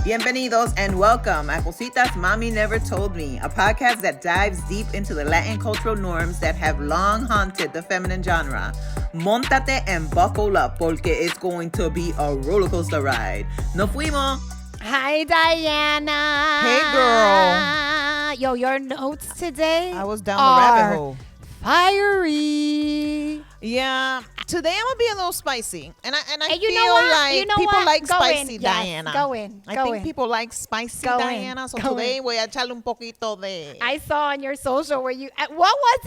Bienvenidos and welcome a Cositas Mami Never Told Me, a podcast that dives deep into the Latin cultural norms that have long haunted the feminine genre. Montate and buckle up porque it's going to be a roller coaster ride. Nos fuimos. Hi, Diana. Hey, girl. Yo, your notes today I was down the rabbit hole. Fiery. Yeah, today I'm gonna be a little spicy, and I And feel you know what? like You know people what? like Go spicy in. Yes, Diana. go in. I Go think in. people like spicy Go in. Diana, so Go today in. voy a echarle un poquito de. I saw on your social where you. What was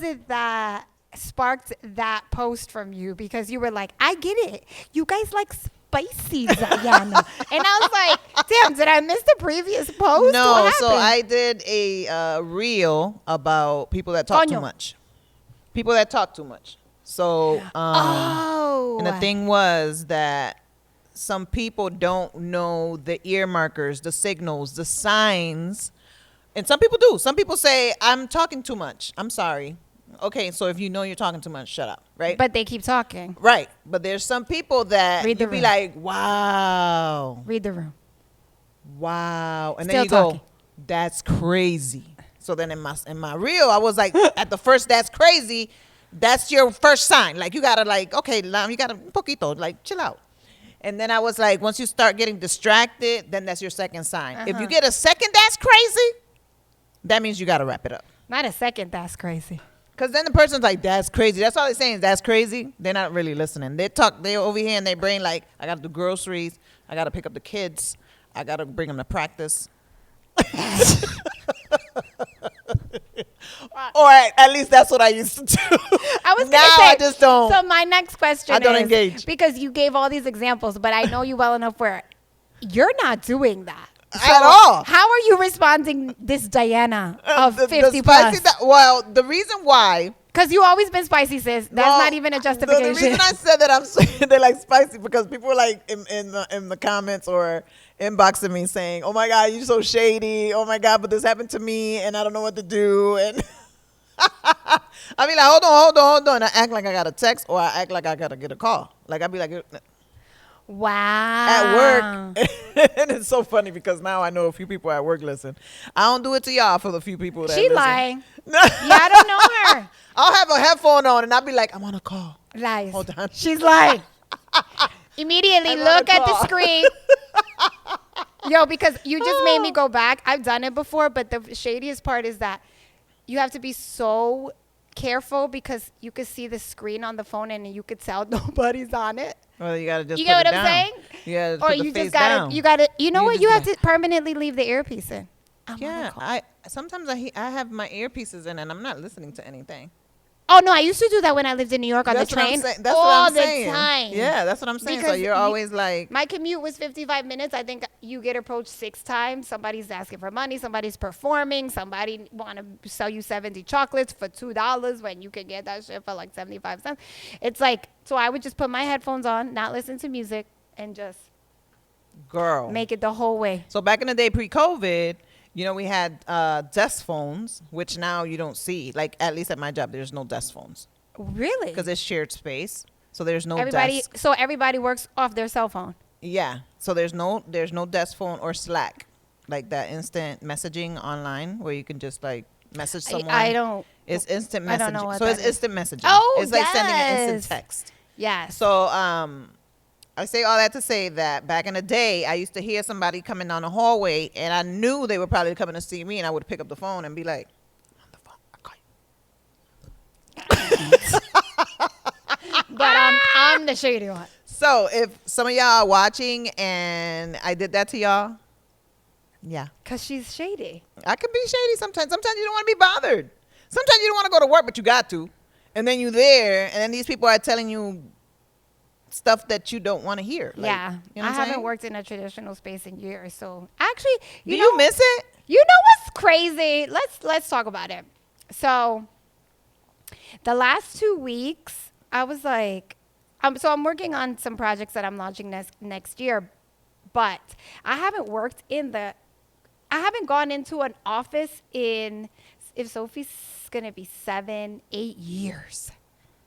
it that sparked that post from you? Because you were like, I get it. You guys like spicy Diana, and I was like, damn, did I miss the previous post? No, What so happened? I did a reel about people that talk too Coño. much. People that talk too much. So, and the thing was that some people don't know the ear markers, the signals, the signs. And some people do. Some people say, I'm talking too much. I'm sorry. Okay, so if you know you're talking too much, shut up, right? But they keep talking. Right. But there's some people that Read the you'd be room. like, wow. Read the room. Wow. And Still then you talking. go, that's crazy. So then in my reel, I was like, at the first, that's crazy. That's your first sign. Like, you got to like, okay, you got to poquito, like, chill out. And then I was like, once you start getting distracted, then that's your second sign. If you get a second, that's crazy, that means you got to wrap it up. Not a second, that's crazy. Because then the person's like, that's crazy. That's all they're saying is that's crazy. They're not really listening. They're over here in their brain like, I got to do groceries. I got to pick up the kids. I got to bring them to practice. Or at least that's what I used to do. I was now gonna say, I just don't. So my next question I don't is, engage. because you gave all these examples, but I know you well enough where you're not doing that. At all. How are you responding this Diana of The 50 spicy plus? well, the reason why. Because you always been spicy, sis. That's well, not even a justification. The reason I said that I'm saying they like spicy because people are like in the comments or inboxing me saying, "Oh my God, you're so shady. Oh my God, but this happened to me and I don't know what to do." And I be like, hold on. I act like I got a text or I act like I got to get a call. Like I be like, wow. at work. And it's so funny because now I know a few people at work listen. I don't do it to y'all for the few people that She listen. lying. Yeah, I don't know her. I'll have a headphone on and I'll be like, I'm on a call. Lies. Hold on. She's lying. Immediately I'm on look a at the call. screen. Yo, because you just made me go back. I've done it before, but the shadiest part is that you have to be so careful because you could see the screen on the phone and you could tell nobody's on it. Well, you gotta just. You put get it what I'm down. saying? You gotta Or put the you face just gotta, down. you gotta, you know You what? just You be have to permanently leave the earpiece in. Yeah, I sometimes I have my earpieces in and I'm not listening to anything. Oh no, I used to do that when I lived in New York on That's the what I'm train. saying. That's all what I'm the saying. time. Yeah, that's what I'm saying. So Because you're always like, My commute was 55 minutes. I think you get approached 6 times. Somebody's asking for money. Somebody's performing. Somebody want to sell you 70 chocolates for $2 when you can get that shit for like 75 cents. It's like, so I would just put my headphones on, not listen to music, and just girl. make it the whole way. So back in the day, pre-COVID, you know, we had desk phones, which now you don't see. Like at least at my job, there's no desk phones Really? because it's shared space. So there's no Everybody, desk. so everybody works off their cell phone. Yeah. So there's no desk phone or Slack, like that instant messaging online where you can just like message someone. I don't. It's instant I messaging. don't know what So it's that is. instant messaging. Oh, it's like sending an instant yes. text. Yes. So I say all that to say that back in the day, I used to hear somebody coming down the hallway, and I knew they were probably coming to see me, and I would pick up the phone and be like, "On the phone, I'll call you." But I'm the shady one. So if some of y'all are watching and I did that to y'all, yeah, Because she's shady. I could be shady sometimes. Sometimes you don't want to be bothered. Sometimes you don't want to go to work, but you got to. And then you're there, and then these people are telling you stuff that you don't want to hear. Like, Yeah. you know I what I'm haven't saying? worked in a traditional space in years. So actually, Do you miss it? You know what's crazy? Let's talk about it. So the last 2 weeks, I was like, so I'm working on some projects that I'm launching next year, but I haven't gone into an office if Sophie's gonna be 7-8 years.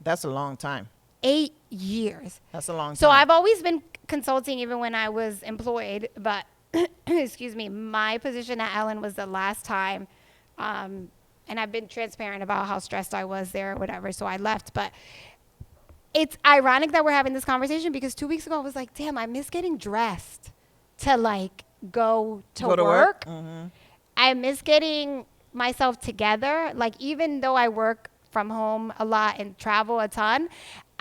That's a long time. 8 years. That's a long time. So I've always been consulting even when I was employed, but excuse me, my position at Ellen was the last time. And I've been transparent about how stressed I was there or whatever. So I left, but it's ironic that we're having this conversation because 2 weeks ago I was like, damn, I miss getting dressed to like go to work. Mm-hmm. I miss getting myself together. Like, even though I work from home a lot and travel a ton,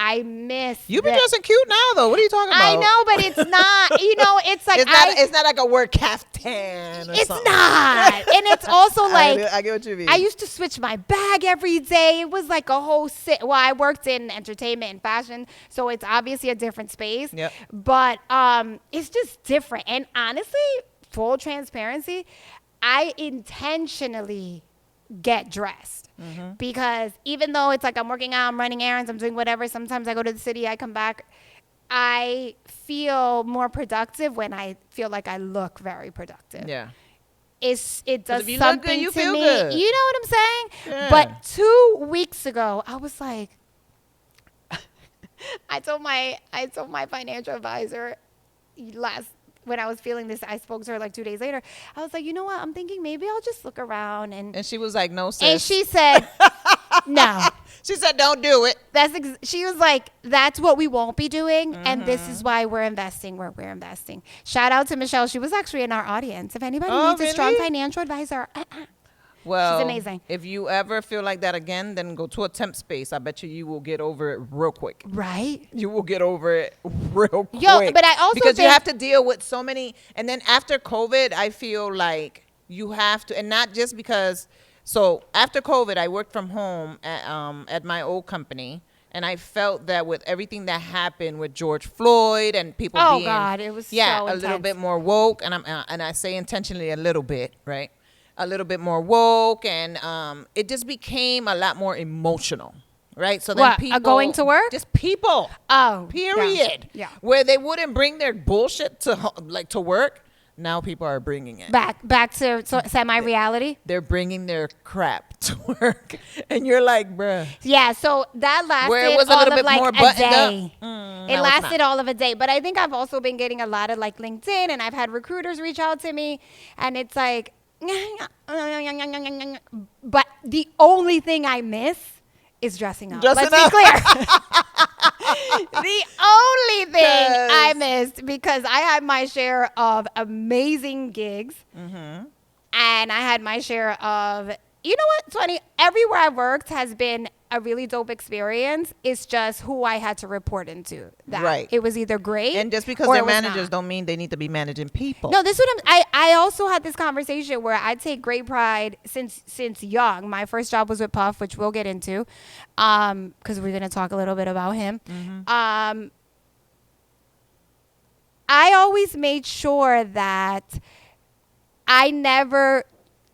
I miss. You be dressing cute now, though. What are you talking about? I know, but it's not. You know, it's like it's not like a work caftan. Or it's something. not, and it's also like I get what you mean. I used to switch my bag every day. It was like a whole well, I worked in entertainment and fashion, so it's obviously a different space. Yep. But it's just different. And honestly, full transparency, I intentionally get dressed. Mm-hmm. Because even though it's like I'm working out, I'm running errands, I'm doing whatever, sometimes I go to the city, I come back, I feel more productive when I feel like I look very productive. Yeah. It does if you something look good, you to feel me. good. You know what I'm saying? Yeah. But 2 weeks ago, I was like, I told my financial advisor when I was feeling this, I spoke to her like 2 days later. I was like, you know what? I'm thinking maybe I'll just look around. And she was like, no, sis. And she said, no. She said, don't do it. She was like, that's what we won't be doing. Mm-hmm. And this is why we're investing where we're investing. Shout out to Michelle. She was actually in our audience. If anybody needs a strong financial advisor, well, she's amazing. If you ever feel like that again, then go to a temp space. I bet you will get over it real quick. Right? You will get over it real quick. Yo, but I also because you have to deal with so many. And then after COVID, I feel like you have to, and not just because. So after COVID, I worked from home at my old company. And I felt that with everything that happened with George Floyd and people being, God, it was so a intense. little bit more woke. And I say intentionally a little bit, right? A little bit more woke, and it just became a lot more emotional, right? So then people going to work, just people, period, yeah. Where they wouldn't bring their bullshit to work. Now people are bringing it back to semi-reality. They're bringing their crap to work, and you're like, bruh. Yeah, so that lasted where it was a all little of bit like more a day. It lasted all of a day, but I think I've also been getting a lot of like LinkedIn, and I've had recruiters reach out to me, and it's like. But the only thing I miss is dressing up. Let's be clear. The only thing I missed, because I had my share of amazing gigs, and I had my share of, you know what's funny? Everywhere I worked has been a really dope experience. It's just who I had to report into. Right. It was either great. And just because they're managers don't mean they need to be managing people. No, this is what I also had this conversation where I take great pride since young. My first job was with Puff, which we'll get into, because we're going to talk a little bit about him. Mm-hmm. I always made sure that I never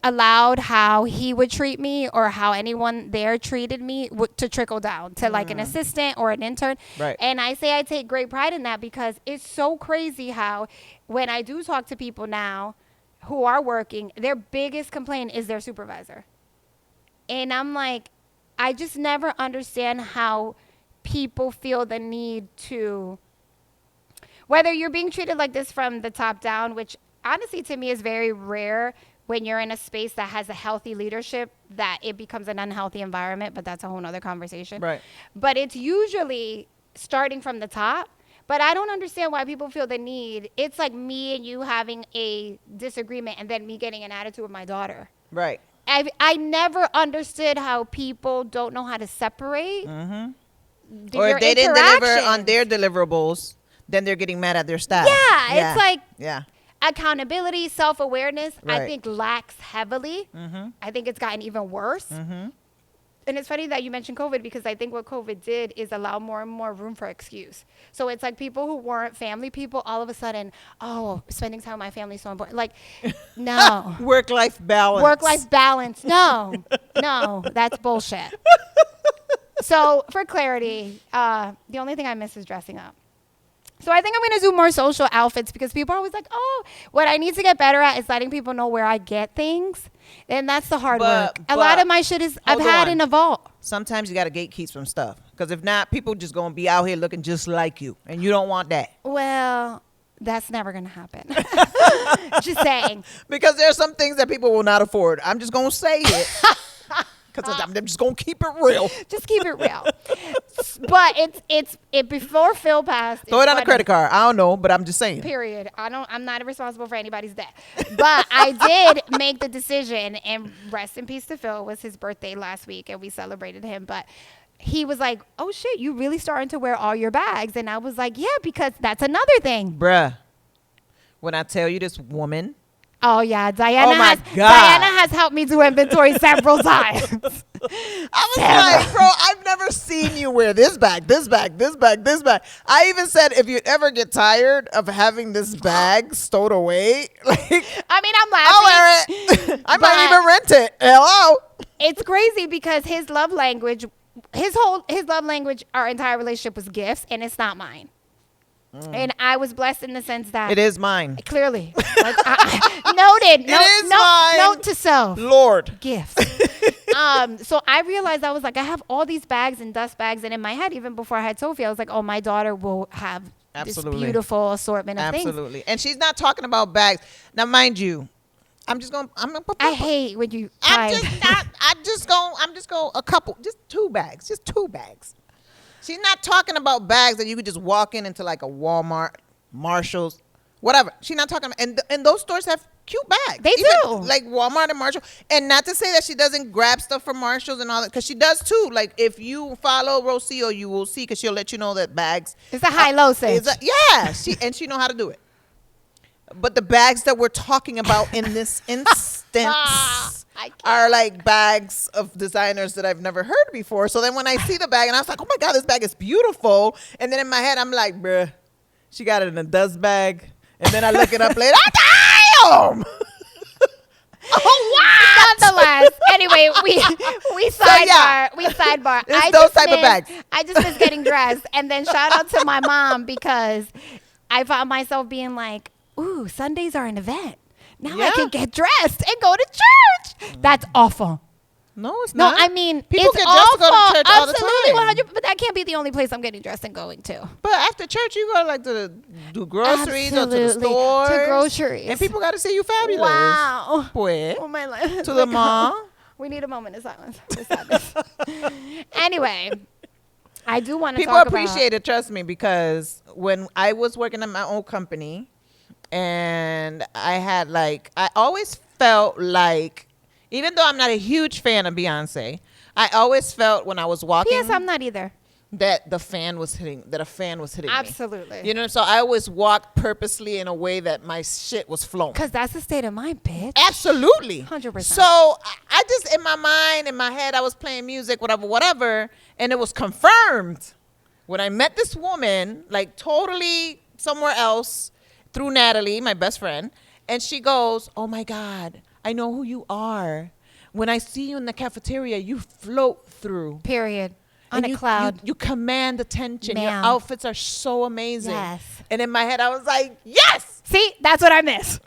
allowed how he would treat me or how anyone there treated me to trickle down to like an assistant or an intern. Right. And I say I take great pride in that because it's so crazy how when I do talk to people now who are working, their biggest complaint is their supervisor. And I'm like, I just never understand how people feel the need to, whether you're being treated like this from the top down, which honestly to me is very rare when you're in a space that has a healthy leadership, that it becomes an unhealthy environment, but that's a whole nother conversation. Right. But it's usually starting from the top. But I don't understand why people feel the need. It's like me and you having a disagreement and then me getting an attitude with my daughter. Right. I never understood how people don't know how to separate. Mm-hmm. Or if they didn't deliver on their deliverables, then they're getting mad at their staff. Yeah. It's like... Yeah. Accountability, self-awareness, right. I think lacks heavily. Mm-hmm. I think it's gotten even worse. Mm-hmm. And it's funny that you mentioned COVID because I think what COVID did is allow more and more room for excuse. So it's like people who weren't family people, all of a sudden, spending time with my family is so important. Like, no. Work-life balance. Work-life balance. No, that's bullshit. So for clarity, the only thing I miss is dressing up. So I think I'm going to do more social outfits because people are always like, what I need to get better at is letting people know where I get things. And that's the hard work. A lot of my shit is I've had in a vault. Sometimes you got to gatekeep some stuff. Because if not, people just going to be out here looking just like you. And you don't want that. Well, that's never going to happen. Just saying. Because there are some things that people will not afford. I'm just going to say it. Because I'm just going to keep it real. Just keep it real. But it's before Phil passed. Throw it on a credit card. I don't know, but I'm just saying. Period. I'm not responsible for anybody's debt. But I did make the decision, and rest in peace to Phil. It was his birthday last week, and we celebrated him. But he was like, oh, shit, you really starting to wear all your bags. And I was like, yeah, because that's another thing. Bruh, when I tell you this woman. Oh, yeah. Diana has helped me do inventory several times. I was like, bro, I've never seen you wear this bag, this bag, this bag, this bag. I even said if you ever get tired of having this bag stowed away, like, I mean, I'm laughing. I'll wear it. I might even rent it. Hello. It's crazy because his love language, his love language, our entire relationship was gifts, and it's not mine. And I was blessed in the sense that it is mine. Clearly, noted. Note to self. Lord, gifts. So I realized I was like, I have all these bags and dust bags, and in my head, even before I had Sophie, I was like, oh, my daughter will have this beautiful assortment of things. Absolutely, and she's not talking about bags now, mind you. I'm gonna. I hate when you. I'm just going a couple, just two bags. She's not talking about bags that you could just walk into like a Walmart, Marshalls, whatever. She's not talking about, and those stores have cute bags. They do. Like Walmart and Marshall. And not to say that she doesn't grab stuff from Marshalls and all that, because she does too. Like if you follow Rocio, you will see, because she'll let you know that bags. It's a high-low cinch. Yeah, she know how to do it. But the bags that we're talking about in this instance are like bags of designers that I've never heard before. So then when I see the bag and I was like, oh my God, this bag is beautiful. And then in my head, I'm like, bruh, she got it in a dust bag. And then I look it up later. Damn! Oh, what? Nonetheless, anyway, we sidebar. It's those type of bags. I just miss getting dressed. And then shout out to my mom, because I found myself being like, ooh, Sundays are an event. Now I can get dressed and go to church. That's awful. No, it's not. No, I mean, people it's get awful. dressed to go to church all the Absolutely, time. 100. But that can't be the only place I'm getting dressed and going to. But after church, you go like to do groceries or to the store. To groceries. And people got to see you fabulous. Wow. Pues, oh my life. to the mall. We need a moment of silence. Anyway, I do want to people talk appreciate it, trust me, because when I was working at my own company, and I always felt like, even though I'm not a huge fan of Beyonce, I always felt when I was walking. Yes, I'm not either. That a fan was hitting me. Absolutely. You know, so I always walked purposely in a way that my shit was flowing. Because that's the state of mind, bitch. Absolutely. 100%. So I just, in my mind, in my head, I was playing music, whatever. And it was confirmed when I met this woman, like totally somewhere else, through Natalie, my best friend. And she goes, oh my God, I know who you are. When I see you in the cafeteria, you float through. Period. On a cloud. You command attention. Ma'am. Your outfits are so amazing. Yes. And in my head, I was like, yes. See, that's what I miss.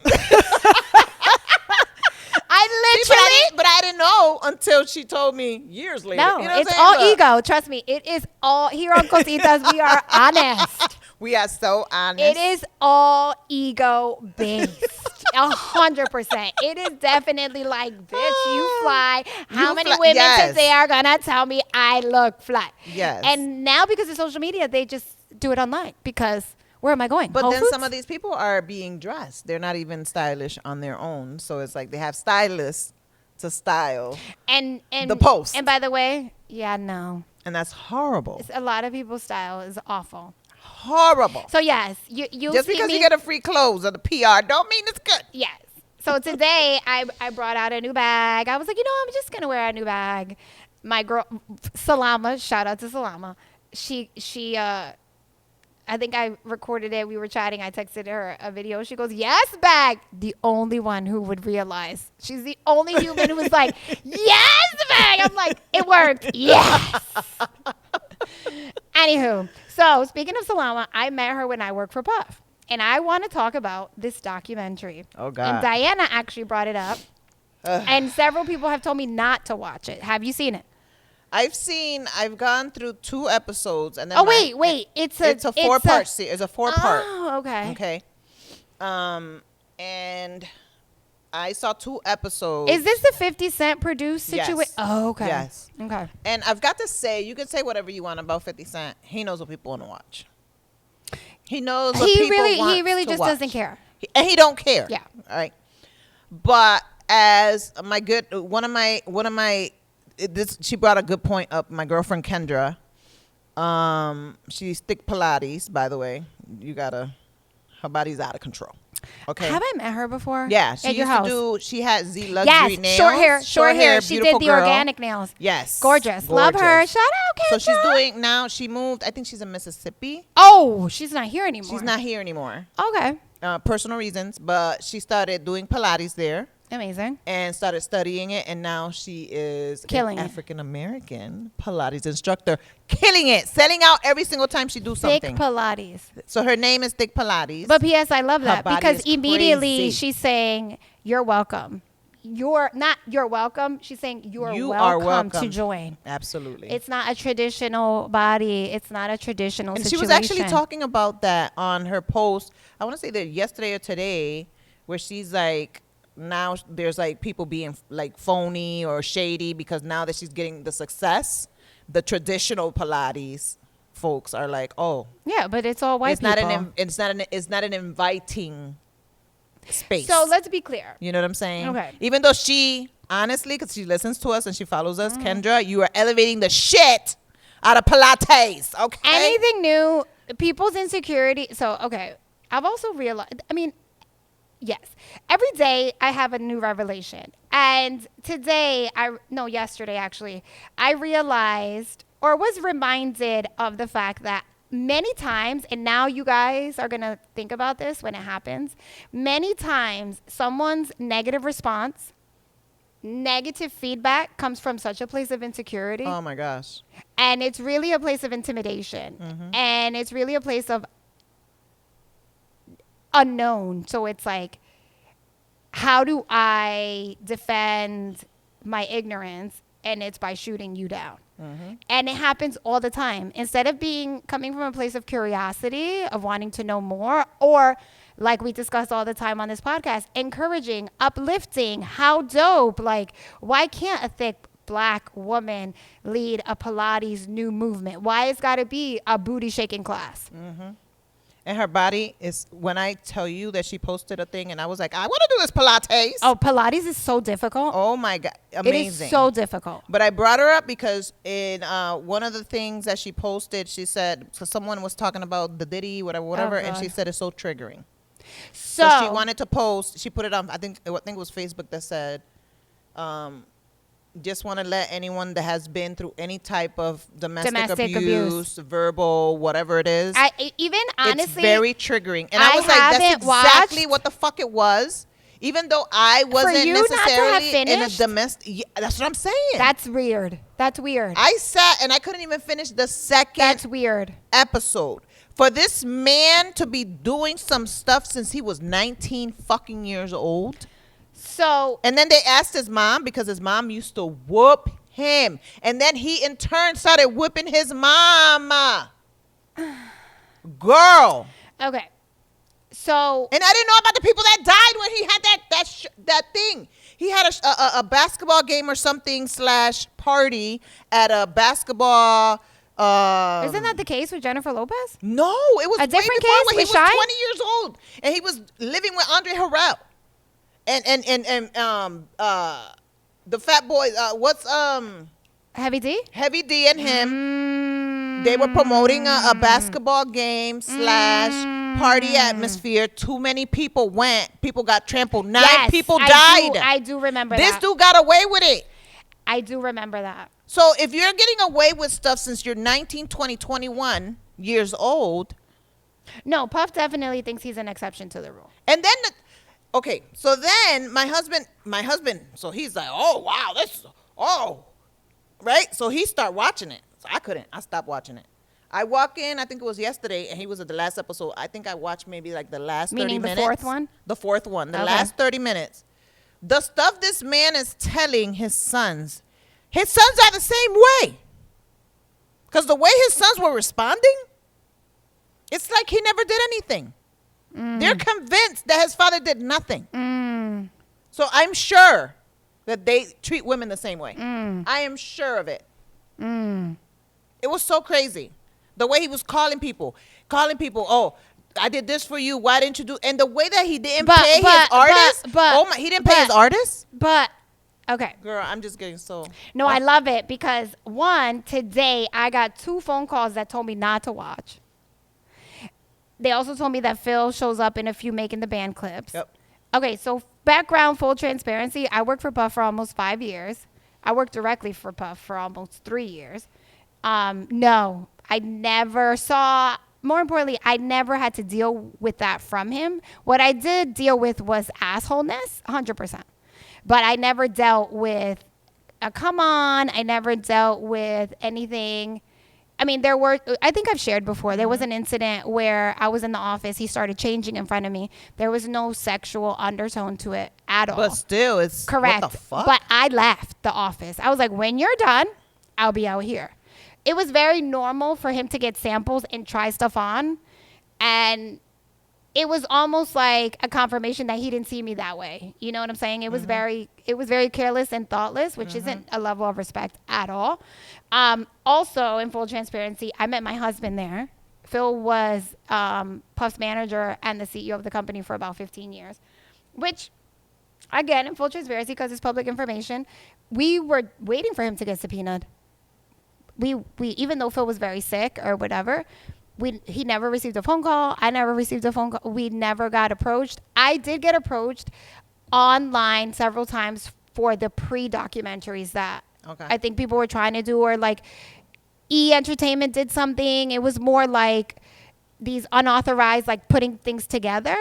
But I didn't know until she told me years later. No, you know it's all ego. Trust me. It is all, here on Cositas, we are honest. We are so honest. It is all ego based. 100%. It is definitely like, bitch, you fly. How many women today are going to tell me I look fly? Yes. And now because of social media, they just do it online, because where am I going? But Whole then Foods? some of these people are being dressed. They're not even stylish on their own. So it's like they have stylists to style and the post. And by the way, no. And that's horrible. A lot of people's style is awful. Horrible. So yes, you just because you get a free clothes or the PR don't mean it's good. Yes. So today I brought out a new bag. I was like, I'm just gonna wear a new bag. My girl Salama, shout out to Salama. She I think I recorded it. We were chatting. I texted her a video. She goes, yes, bag. The only one who would realize. She's the only human who was like, yes, bag. I'm like, it worked. Yes. Anywho, so speaking of Salama, I met her when I worked for Puff. And I want to talk about this documentary. Oh, God. And Diana actually brought it up. And several people have told me not to watch it. Have you seen it? I've gone through 2 episodes, and then wait. It's a 4-part series. It's a 4-part. Oh, okay. Okay. And I saw 2 episodes. Is this the 50 Cent produced situation? Yes. Oh, okay. Yes. Okay. And I've got to say, you can say whatever you want about 50 Cent. He knows what people want to watch. He knows what people want He really to just watch. doesn't care. And he don't care. Yeah. All right. But as my she brought a good point up. My girlfriend Kendra, she's thick Pilates, by the way. Her body's out of control. Okay. Have I met her before? Yeah, she at your used house? to do. She had Z luxury Yes, nails. short hair. She did beautiful the girl. organic nails. Yes, Gorgeous. Love her. Shout out, Kendra. So she's doing now. She moved. I think she's in Mississippi. Oh, she's not here anymore. She's not here anymore. Okay. Personal reasons, but she started doing Pilates there. Amazing. And started studying it, and now she is Killing an it. African American Pilates instructor, killing it, selling out every single time she do Thick something. Pilates. So her name is Thick Pilates. But P.S. I love that body because is immediately crazy. she's saying, "You're welcome." You're welcome. She's saying you are welcome to welcome. join. Absolutely. It's not a traditional body. It's not a traditional And situation. she was actually talking about that on her post. I want to say that yesterday or today, where she's like, now there's like people being like phony or shady because now that she's getting the success, the traditional Pilates folks are like, oh, Yeah, but it's all white it's people. it's not an inviting space. So let's be clear. You know what I'm saying? Okay. Even though she, honestly, because she listens to us and she follows us, Mm-hmm. Kendra, you are elevating the shit out of Pilates. Okay. Anything new, people's insecurity. So, okay, I've also realized, yes, every day I have a new revelation. And yesterday actually, I realized or was reminded of the fact that many times, and now you guys are going to think about this when it happens, many times someone's negative response, negative feedback comes from such a place of insecurity. Oh my gosh. And it's really a place of intimidation. Mm-hmm. And it's really a place of unknown. So it's like, how do I defend my ignorance? And it's by shooting you down. Mm-hmm. And it happens all the time. Instead of coming from a place of curiosity, of wanting to know more, or like we discuss all the time on this podcast, encouraging, uplifting, how dope. Like, why can't a thick Black woman lead a Pilates new movement? Why it's got to be a booty shaking class? Mm-hmm. And her body is, when I tell you that she posted a thing and I was like, I want to do this Pilates. Oh, Pilates is so difficult. Oh my God. Amazing. It is so difficult. But I brought her up because in one of the things that she posted, she said, so someone was talking about the Diddy, whatever, and she God. said it's so triggering. So She wanted to post, she put it on, I think it was Facebook that said, just want to let anyone that has been through any type of domestic abuse, verbal, whatever it is. Honestly, it's very triggering. And I was like, that's exactly what the fuck it was. Even though I wasn't you not to have necessarily in a finished? domestic. Yeah, that's what I'm saying. That's weird. That's weird. I sat and I couldn't even finish the second That's weird. episode. For this man to be doing some stuff since he was 19 fucking years old. So, And then they asked his mom because his mom used to whoop him. And then he in turn started whipping his mama. Girl. okay. So, And I didn't know about the people that died when he had that thing. He had a basketball game or something / party at a basketball. isn't that the case with Jennifer Lopez? No, it was A way different before case when he with was Shine? 20 years old, and he was living with Andre Harrell, and the fat boy. What's Heavy D? Heavy D and him? They were promoting a basketball game / party atmosphere. Too many people went. People got trampled. 9 people died. I do remember This that. dude got away with it. I do remember that. So if you're getting away with stuff since you're 19, 20, 21 years old. No, Puff definitely thinks he's an exception to the rule. And then, okay, so then my husband, so he's like, oh, wow, right? So he started watching it. So I stopped watching it. I walk in, I think it was yesterday, and he was at the last episode. I think I watched maybe like the last 30 Meaning the minutes. fourth one? The fourth one, the Okay. last 30 minutes. The stuff this man is telling his sons, His sons are the same way. Because the way his sons were responding, it's like he never did anything. They're convinced that his father did nothing. So I'm sure that they treat women the same way. I am sure of it. It was so crazy. The way he was calling people. Oh, I did this for you. Why didn't you do? And the way that he didn't pay his artists. He didn't pay his artists. But okay, girl, I'm just getting so. No, I love it because one, today I got 2 phone calls that told me not to watch. They also told me that Phil shows up in a few Making the Band clips. Yep. Okay, so background, full transparency. I worked for Puff for almost 5 years. I worked directly for Puff for almost 3 years. No, I never saw. More importantly, I never had to deal with that from him. What I did deal with was assholeness, 100%. But I never dealt with a come on. I never dealt with anything. I mean, I think I've shared before, there was an incident where I was in the office. He started changing in front of me. There was no sexual undertone to it at all. But still, it's correct. What the fuck? But I left the office. I was like, when you're done, I'll be out here. It was very normal for him to get samples and try stuff on. And it was almost like a confirmation that he didn't see me that way. You know what I'm saying? It was very careless and thoughtless, which isn't a level of respect at all. Also, in full transparency, I met my husband there. Phil was Puff's manager and the CEO of the company for about 15 years, which, again, in full transparency, because it's public information, we were waiting for him to get subpoenaed. We even though Phil was very sick or whatever, he never received a phone call. I never received a phone call. We never got approached. I did get approached online several times for the pre-documentaries that I think people were trying to do, or like E! Entertainment did something. It was more like these unauthorized, like putting things together.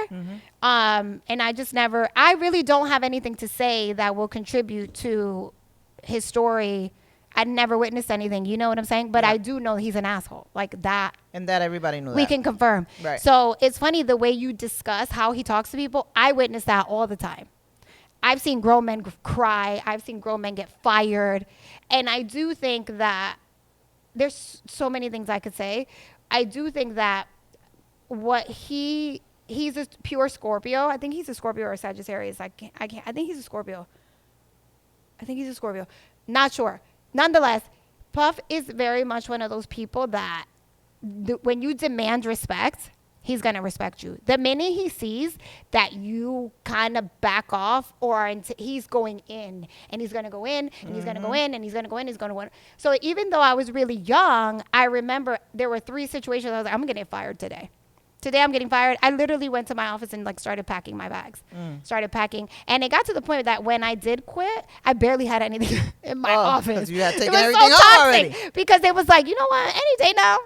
And I really don't have anything to say that will contribute to his story. I never witnessed anything, you know what I'm saying? But I do know he's an asshole, like that. And that everybody knew. We can confirm. Right. So it's funny the way you discuss how he talks to people. I witness that all the time. I've seen grown men cry. I've seen grown men get fired. And I do think that there's so many things I could say. I do think that he's a pure Scorpio. I think he's a Scorpio or a Sagittarius. I think he's a Scorpio. Not sure. Nonetheless, Puff is very much one of those people that when you demand respect, he's going to respect you. The minute he sees that you kind of back off he's going in and he's going to go in and he's going to go in and he's going to go in, he's going to go in. So even though I was really young, I remember there were 3 situations I was like, I'm going to get fired today. Today I'm getting fired. I literally went to my office and like started packing my bags. Started packing. And it got to the point that when I did quit, I barely had anything in my office. You had taken it was everything so off toxic already. because it was like, you know what? Any day now,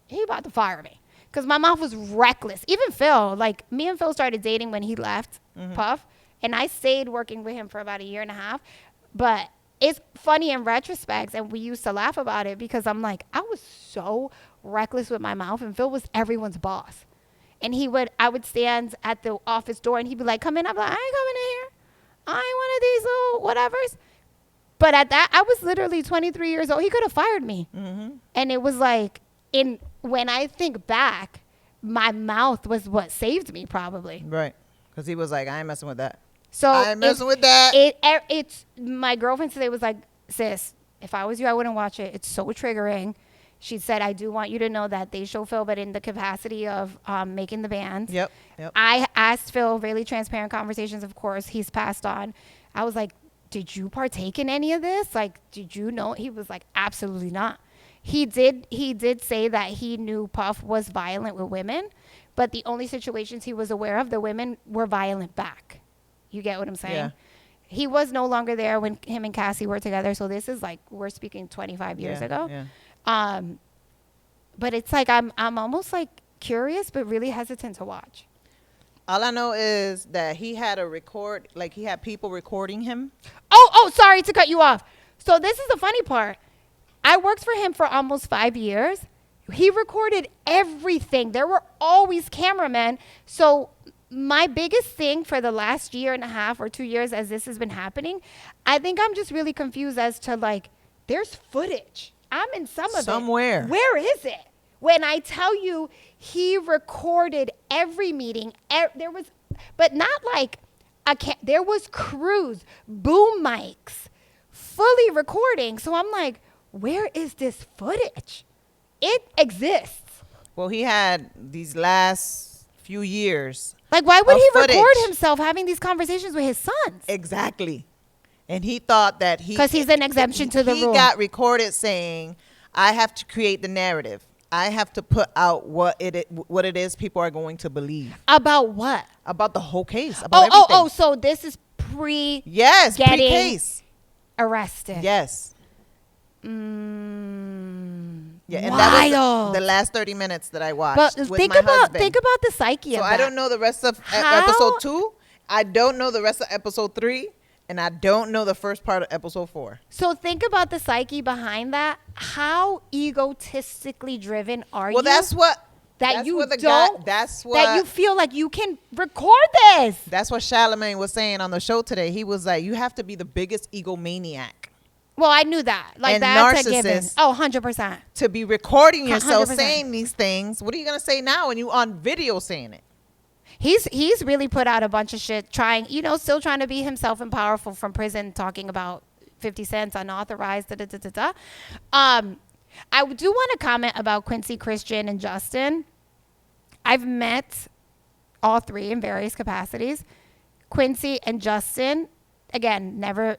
he about to fire me. Because my mouth was reckless. Even Phil, like me and Phil started dating when he left Puff. And I stayed working with him for about 1.5 years. But it's funny in retrospect. And we used to laugh about it because I'm like, I was so reckless with my mouth. And Phil was everyone's boss. And I would stand at the office door and he'd be like, come in. I'm like, I ain't coming in here. I ain't one of these little whatevers. But at that, I was literally 23 years old. He could have fired me. And it was like, when I think back, my mouth was what saved me probably. Right. Because he was like, I ain't messing with that. So I ain't messing with that. It's my girlfriend today was like, sis, if I was you, I wouldn't watch it. It's so triggering. She said, I do want you to know that they show Phil, but in the capacity of making the band. Yep. I asked Phil, really transparent conversations, of course. He's passed on. I was like, did you partake in any of this? Like, did you know? He was like, absolutely not. He did say that he knew Puff was violent with women, but the only situations he was aware of, the women were violent back. You get what I'm saying? Yeah. He was no longer there when him and Cassie were together. So this is like, we're speaking 25 years ago. Yeah. But it's like I'm almost like curious, but really hesitant to watch. All I know is that he had he had people recording him. Oh, sorry to cut you off. So this is the funny part. I worked for him for almost 5 years. He recorded everything. There were always cameramen. So my biggest thing for the last 1.5 years or 2 years as this has been happening, I think I'm just really confused as to like, there's footage. I'm in some of Somewhere. it. Where is it? When I tell you he recorded every meeting, there was, but not like there was crews, boom mics, fully recording. So I'm like, where is this footage? It exists. Well, he had these last few years. Like, why would he footage. record himself having these conversations with his sons? Exactly. And he thought that because he's an exemption to the rule. He got recorded saying, I have to create the narrative. I have to put out what it is people are going to believe. About what? About the whole case. About everything. So this is Yes, getting pre-case. Arrested. Yes. Yeah, and Wild. that was the last 30 minutes that I watched with my husband. Think about the psyche of that. So I don't know the rest of episode 2. I don't know the rest of episode 3. And I don't know the first part of episode 4. So think about the psyche behind that. How egotistically driven are you? Well, that's what you feel like you can record this. That's what Charlamagne was saying on the show today. He was like, you have to be the biggest egomaniac. Well, I knew that. Like, and that's a given. narcissist. Oh, 100%. To be recording yourself 100%. saying these things. What are you going to say now when you on video saying it? He's really put out a bunch of shit trying, still trying to be himself and powerful from prison, talking about 50 cents unauthorized. I do want to comment about Quincy, Christian, and Justin. I've met all three in various capacities. Quincy and Justin, again, never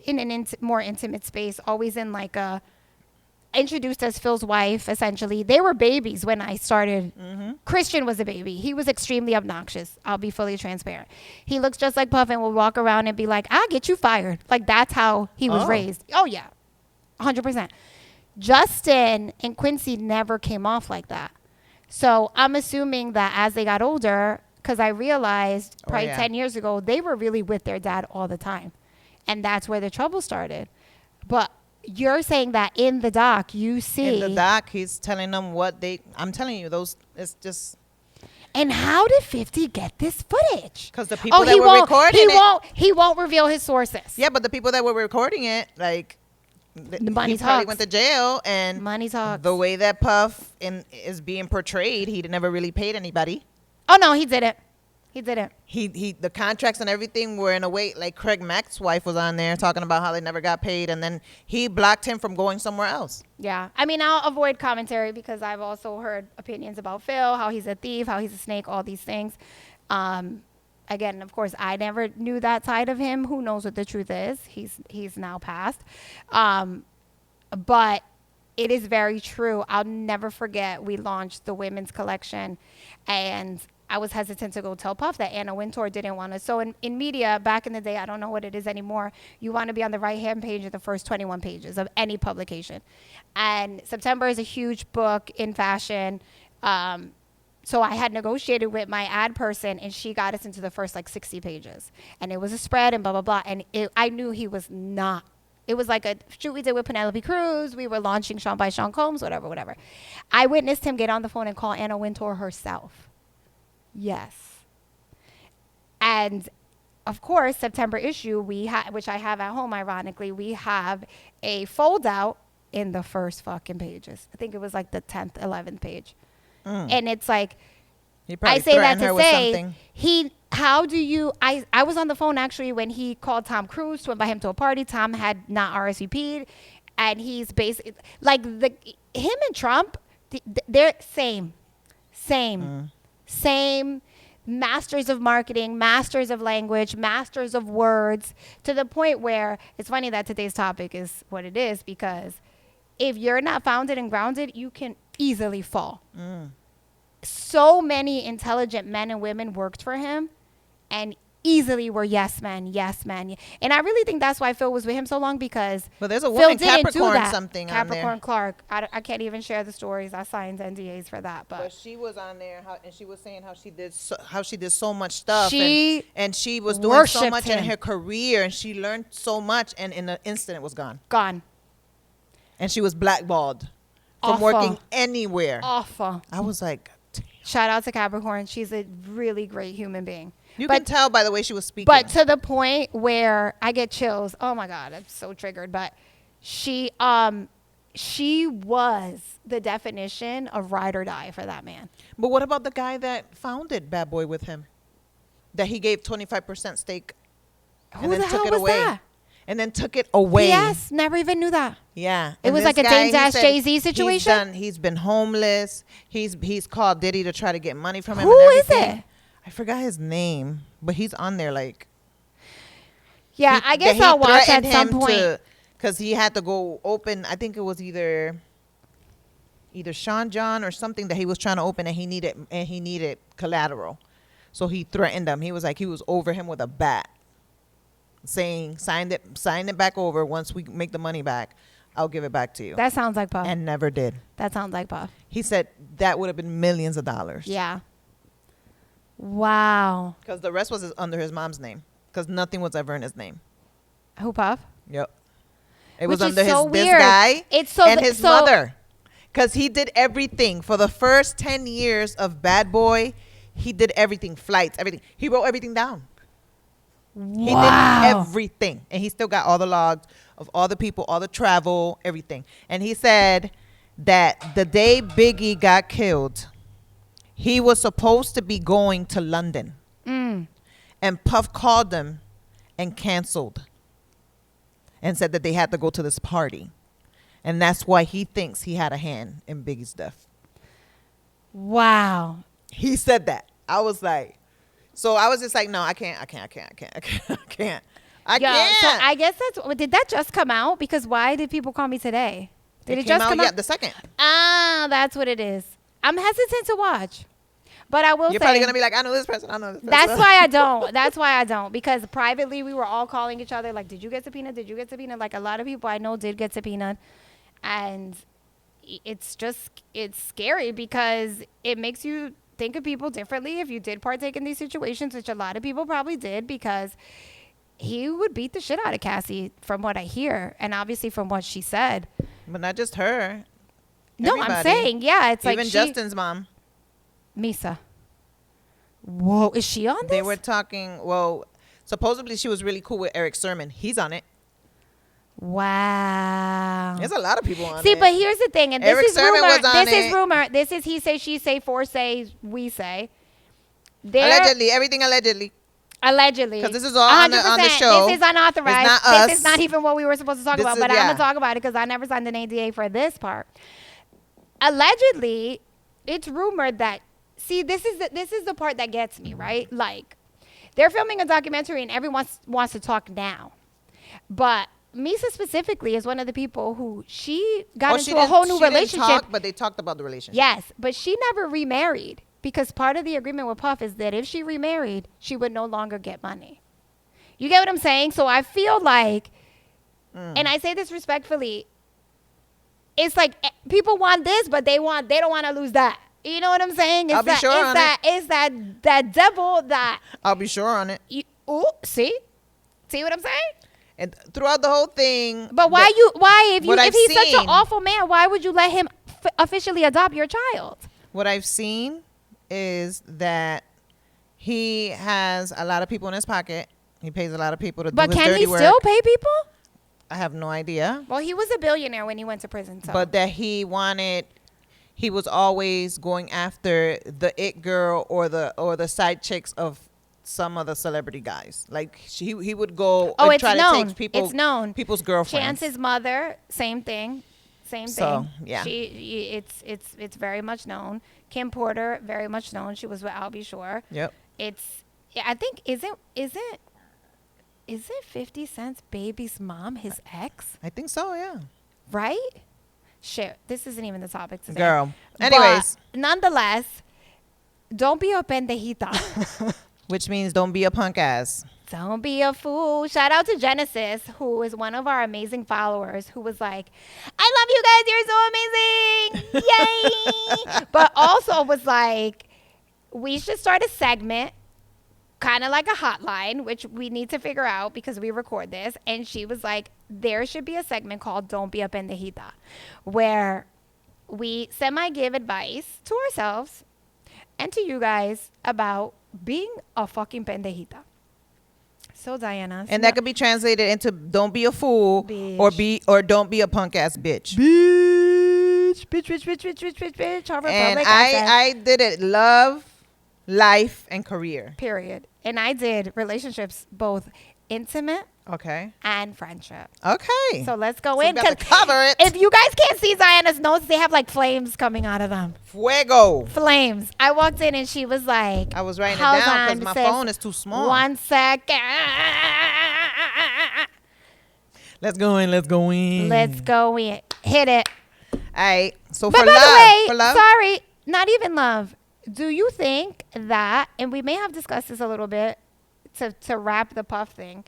in an more intimate space, always in like a introduced as Phil's wife, essentially. They were babies when I started. Mm-hmm. Christian was a baby. He was extremely obnoxious. I'll be fully transparent. He looks just like Puff and will walk around and be like, I'll get you fired. Like, that's how he was raised. Oh, yeah. 100%. Justin and Quincy never came off like that. So I'm assuming that as they got older, because I realized probably 10 years ago, they were really with their dad all the time. And that's where the trouble started. But you're saying that in the doc, you see. In the doc, he's telling them I'm telling you, it's just. And how did 50 get this footage? Because the people that were recording he won't reveal his sources. Yeah, but the people that were recording it, like, the money talks. Probably went to jail, and money talks. The way that Puff is being portrayed, he never really paid anybody. Oh no, he didn't. He didn't. He the contracts and everything were in a way, like Craig Mack's wife was on there talking about how they never got paid, and then he blocked him from going somewhere else. Yeah. I mean, I'll avoid commentary because I've also heard opinions about Phil, how he's a thief, how he's a snake, all these things. Again, of course, I never knew that side of him. Who knows what the truth is? He's now passed. But it is very true. I'll never forget we launched the women's collection, and I was hesitant to go tell Puff that Anna Wintour didn't want us. So in media, back in the day, I don't know what it is anymore, you want to be on the right-hand page of the first 21 pages of any publication. And September is a huge book in fashion. So I had negotiated with my ad person, and she got us into the first, 60 pages. And it was a spread and blah, blah, blah. And I knew he was not. It was like a shoot we did with Penelope Cruz. We were launching Sean by Sean Combs, whatever. I witnessed him get on the phone and call Anna Wintour herself. Yes. And of course, September issue, which I have at home, ironically, we have a fold out in the first fucking pages. I think it was like the 10th, 11th page. And it's like, I say that to say, I was on the phone actually when he called Tom Cruise to invite him to a party. Tom had not RSVP'd, and he's basically, like, him and Trump, they're same. Same masters of marketing, masters of language, masters of words, to the point where it's funny that today's topic is what it is, because if you're not founded and grounded, you can easily fall. So many intelligent men and women worked for him and easily were yes men. And I really think that's why Phil was with him so long, because but there's a woman, Phil didn't Capricorn do that. something Capricorn on there. Clark. I can't even share the stories. I signed NDAs for that. But she was on there, and she was saying how she did so much stuff. And she was doing so much in her career, and she learned so much, and in an instant it was gone. And she was blackballed from working anywhere. Awful. I was like, damn. Shout out to Capricorn. She's a really great human being. You can tell by the way she was speaking. But to the point where I get chills. Oh my God, I'm so triggered. But She was the definition of ride or die for that man. But what about the guy that founded Bad Boy with him? That he gave 25% stake Who the hell was that? And then took it away. Yes, never even knew that. Yeah. It was like a Dame Dash Jay-Z situation? He's been homeless. He's called Diddy to try to get money from him. Who is it? I forgot his name, but he's on there like. Yeah, I guess I'll watch at some point. Because he had to go open, I think it was either Sean John or something that he was trying to open, and he needed collateral. So he threatened him. He was like, he was over him with a bat, saying, sign it back over. Once we make the money back, I'll give it back to you. That sounds like Puff. And never did. That sounds like Puff. He said that would have been millions of dollars. Yeah. Wow. Because the rest was under his mom's name. Because nothing was ever in his name. Who, Puff? Yep. It Which was under so this weird. guy It's so and his mother. Because he did everything. For the first 10 years of Bad Boy, he did everything. Flights, everything. He wrote everything down. Wow. He did everything. And he still got all the logs of all the people, all the travel, everything. And he said that the day Biggie got killed, he was supposed to be going to London. And Puff called him and canceled. And said that they had to go to this party. And that's why he thinks he had a hand in Biggie's death. Wow. He said that. I was like, so I was just like, no, I can't. So I I guess did that just come out? Because why did people call me today? Did it just come out? Yeah, the second. Ah, that's what it is. I'm hesitant to watch. But I will say. You're probably going to be like, I know this person. That's why I don't. That's why I don't. Because privately, we were all calling each other like, did you get subpoenaed? Did you get subpoenaed? Like, a lot of people I know did get subpoenaed. And it's scary because it makes you think of people differently if you did partake in these situations, which a lot of people probably did, because he would beat the shit out of Cassie from what I hear. And obviously from what she said. But not just her. No, Everybody. I'm saying, yeah. It's even like Justin's mom. Misa. Whoa, is she on this? They were talking, well, supposedly she was really cool with Eric Sermon. He's on it. Wow. There's a lot of people on it. See, but here's the thing, and Eric this is Sermon rumor. was on This is it. rumor. This is he say, she say, for say, we say. Allegedly, everything allegedly. Allegedly. Because this is all on the show. This is unauthorized. It's not us. This is not even what we were supposed to talk about, but I'm going to talk about it because I never signed an NDA for this part. Allegedly, it's rumored that, see, this is the part that gets me, right? Like, they're filming a documentary and everyone wants to talk now. But Misa specifically is one of the people who she got into a whole new relationship. Didn't talk, but they talked about the relationship. Yes, but she never remarried because part of the agreement with Puff is that if she remarried, she would no longer get money. You get what I'm saying? So I feel like, and I say this respectfully, it's like people want this, but they don't want to lose that. You know what I'm saying? I'll be sure on it. It's that devil that. I'll be sure on it. See what I'm saying? And throughout the whole thing. But if he's such an awful man, why would you let him officially adopt your child? What I've seen is that he has a lot of people in his pocket. He pays a lot of people to do his dirty work. But can he still pay people? I have no idea. Well, he was a billionaire when he went to prison. So. But that he was always going after the it girl or the side chicks of some of the celebrity guys. Like he would go and try to take people's girlfriends. Chance's mother, same thing. So, yeah. It's very much known. Kim Porter, very much known. She was with Albie Shore. Yep. I think isn't 50 Cent's baby's mom his ex? I think so, yeah. Right? Shit, this isn't even the topic today. Girl. Anyways. But nonetheless, don't be a pendejita. Which means don't be a punk ass. Don't be a fool. Shout out to Genesis, who is one of our amazing followers, who was like, I love you guys. You're so amazing. Yay. But also was like, we should start a segment, kind of like a hotline, which we need to figure out because we record this. And she was like, there should be a segment called Don't Be a Pendejita, where we semi-give advice to ourselves and to you guys about being a fucking pendejita. So Diana. And that could be translated into don't be a fool Bitch. or don't be a punk ass bitch. Bitch. And I did it love, life, and career. Period. And I did relationships, both intimate Okay. and friendship. Okay. So let's go So in. we got to 'Cause cover it. if you guys can't see Diana's notes, they have like flames coming out of them. Fuego. Flames. I walked in and she was like, I was writing it "Hold down because on, my sis. phone is too small. 1 second. Let's go in. Let's go in. Let's go in. Hit it." All right. So But for by love, the way, for love, sorry, not even love. Do you think that, and we may have discussed this a little bit to wrap the puff thing,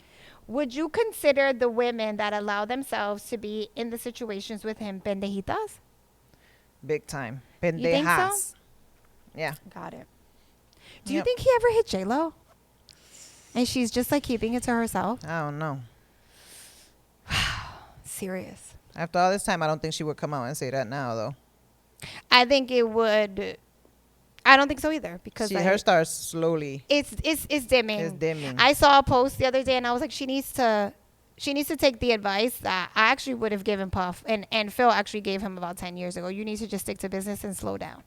would you consider the women that allow themselves to be in the situations with him pendejitas? big time. think so? Pendejas. Yeah. Got it. Do you Yep. think he ever hit J-Lo? And she's just like keeping it to herself? I don't know. Serious. After all this time, I don't think she would come out and say that now, though. I think it would. I don't think so either because Her star is slowly it's dimming. is dimming. I saw a post the other day and I was like, she needs to take the advice that I actually would have given Puff and Phil actually gave him about 10 years ago. You need to just stick to business and slow down.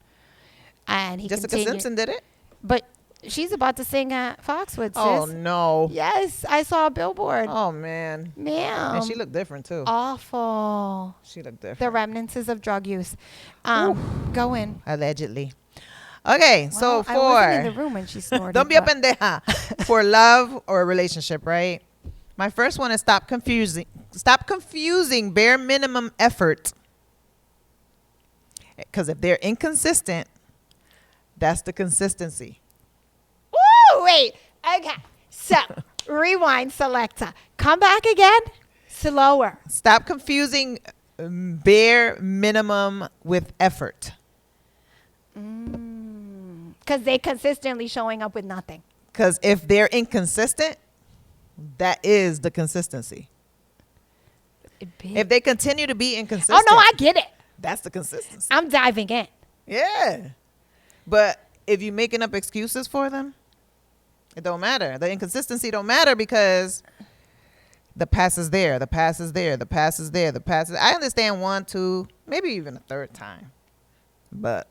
And he Jessica continued. Simpson did it? But she's about to sing at Foxwood, sis. Oh, no. Yes, I saw a billboard. Oh, man. Ma'am. And she looked different, too. Awful. She looked different. The remnants of drug use. Go in. Allegedly. Okay, so Well, I wasn't in the for room when she snorted. don't be a but- pendeja for love or a relationship, right? My first one is stop confusing bare minimum effort. Because if they're inconsistent, that's the consistency. Woo! Wait. Okay. So, rewind, selector. Come back again. Slower. Stop confusing bare minimum with effort. Because they consistently showing up with nothing. Because if they're inconsistent, that is the consistency. If they continue to be inconsistent, Oh, no, I get it. that's the consistency. I'm diving in. Yeah. But if you're making up excuses for them, it don't matter. The inconsistency don't matter because the past is there. The past is there. The past is there. The past is. I understand 1, 2, maybe even a third time. But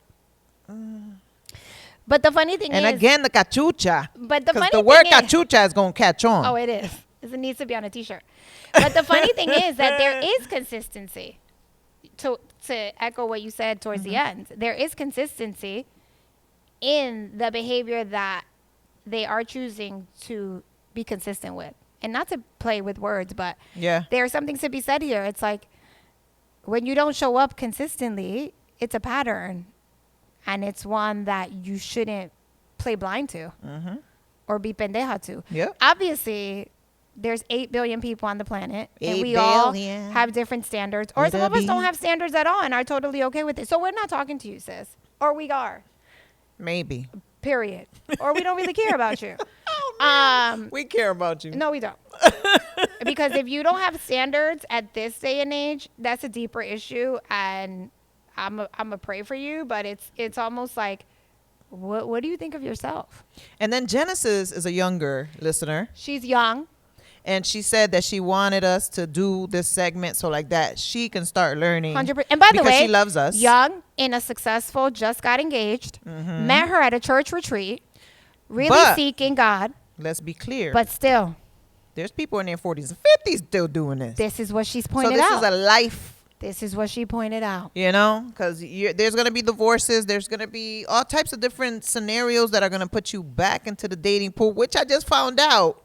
But the funny thing and is. again, the cachucha. But the funny the word thing is. cachucha is going to catch on. Oh, it is. It needs to be on a t-shirt. But the funny thing is that there is consistency. To echo what you said towards the end, there is consistency in the behavior that they are choosing to be consistent with. And not to play with words, but Yeah. there's something to be said here. It's like when you don't show up consistently, it's a pattern. And it's one that you shouldn't play blind to or be pendeja to. Yep. Obviously, there's 8 billion people on the planet. And 8 we all billion. have different standards. Or some of us don't have standards at all and are totally okay with it. So we're not talking to you, sis. Or we are. Maybe. Period. Or we don't really care about you. We care about you. No, we don't. Because if you don't have standards at this day and age, that's a deeper issue. And I'm a pray for you, but it's almost like, what do you think of yourself? And then Genesis is a younger listener. She's young. And she said that she wanted us to do this segment so like that she can start learning. 100%. And by the because way, she loves us. young in a successful, just got engaged, met her at a church retreat, really But- seeking God, Let's be clear. but still, there's people in their 40s and 50s still doing this. this is what she's So pointed this out. is a life, This is what she pointed out. you know, because there's going to be divorces. There's going to be all types of different scenarios that are going to put you back into the dating pool, which I just found out.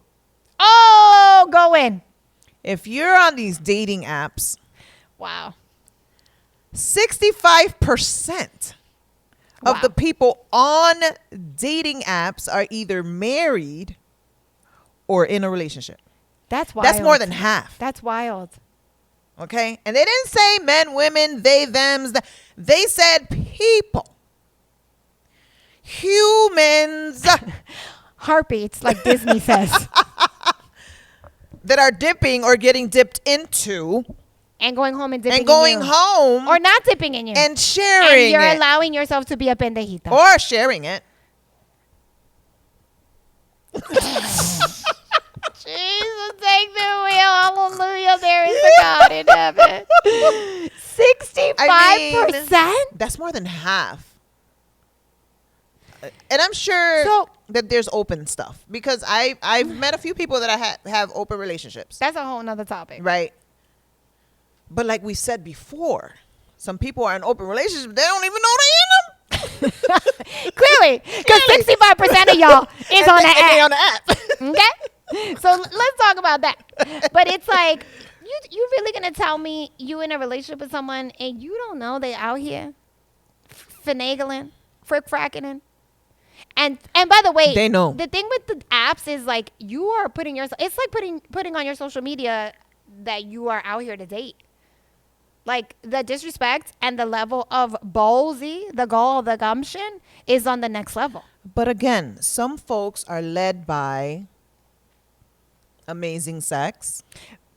Oh, go in. If you're on these dating apps, Wow. 65% Wow. of the people on dating apps are either married or in a relationship. That's wild. That's more than half. That's wild. Okay? And they didn't say men, women, they, thems. They said people. Humans Heartbeats, like Disney says. that are dipping or getting dipped into And going home and dipping and going in you. home Or not dipping in you. and sharing And you're it. allowing yourself to be a pendejita. Or sharing it. Hallelujah, there is a God in heaven. 65%? That's more than half. And I'm sure that there's open stuff because I've met a few people that I have open relationships. That's a whole nother topic. Right. But like we said before, some people are in open relationships. They don't even know they're in them. Clearly. Because 65% of y'all is on the app. They on the app. Okay? So let's talk about that. But it's like, you really going to tell me you in a relationship with someone and you don't know they out here finagling, frick-fracking? And by the way, they know. The thing with the apps is like you are putting yourself, it's like putting on your social media that you are out here to date. Like the disrespect and the level of ballsy, the gall, the gumption is on the next level. But again, some folks are led by amazing sex.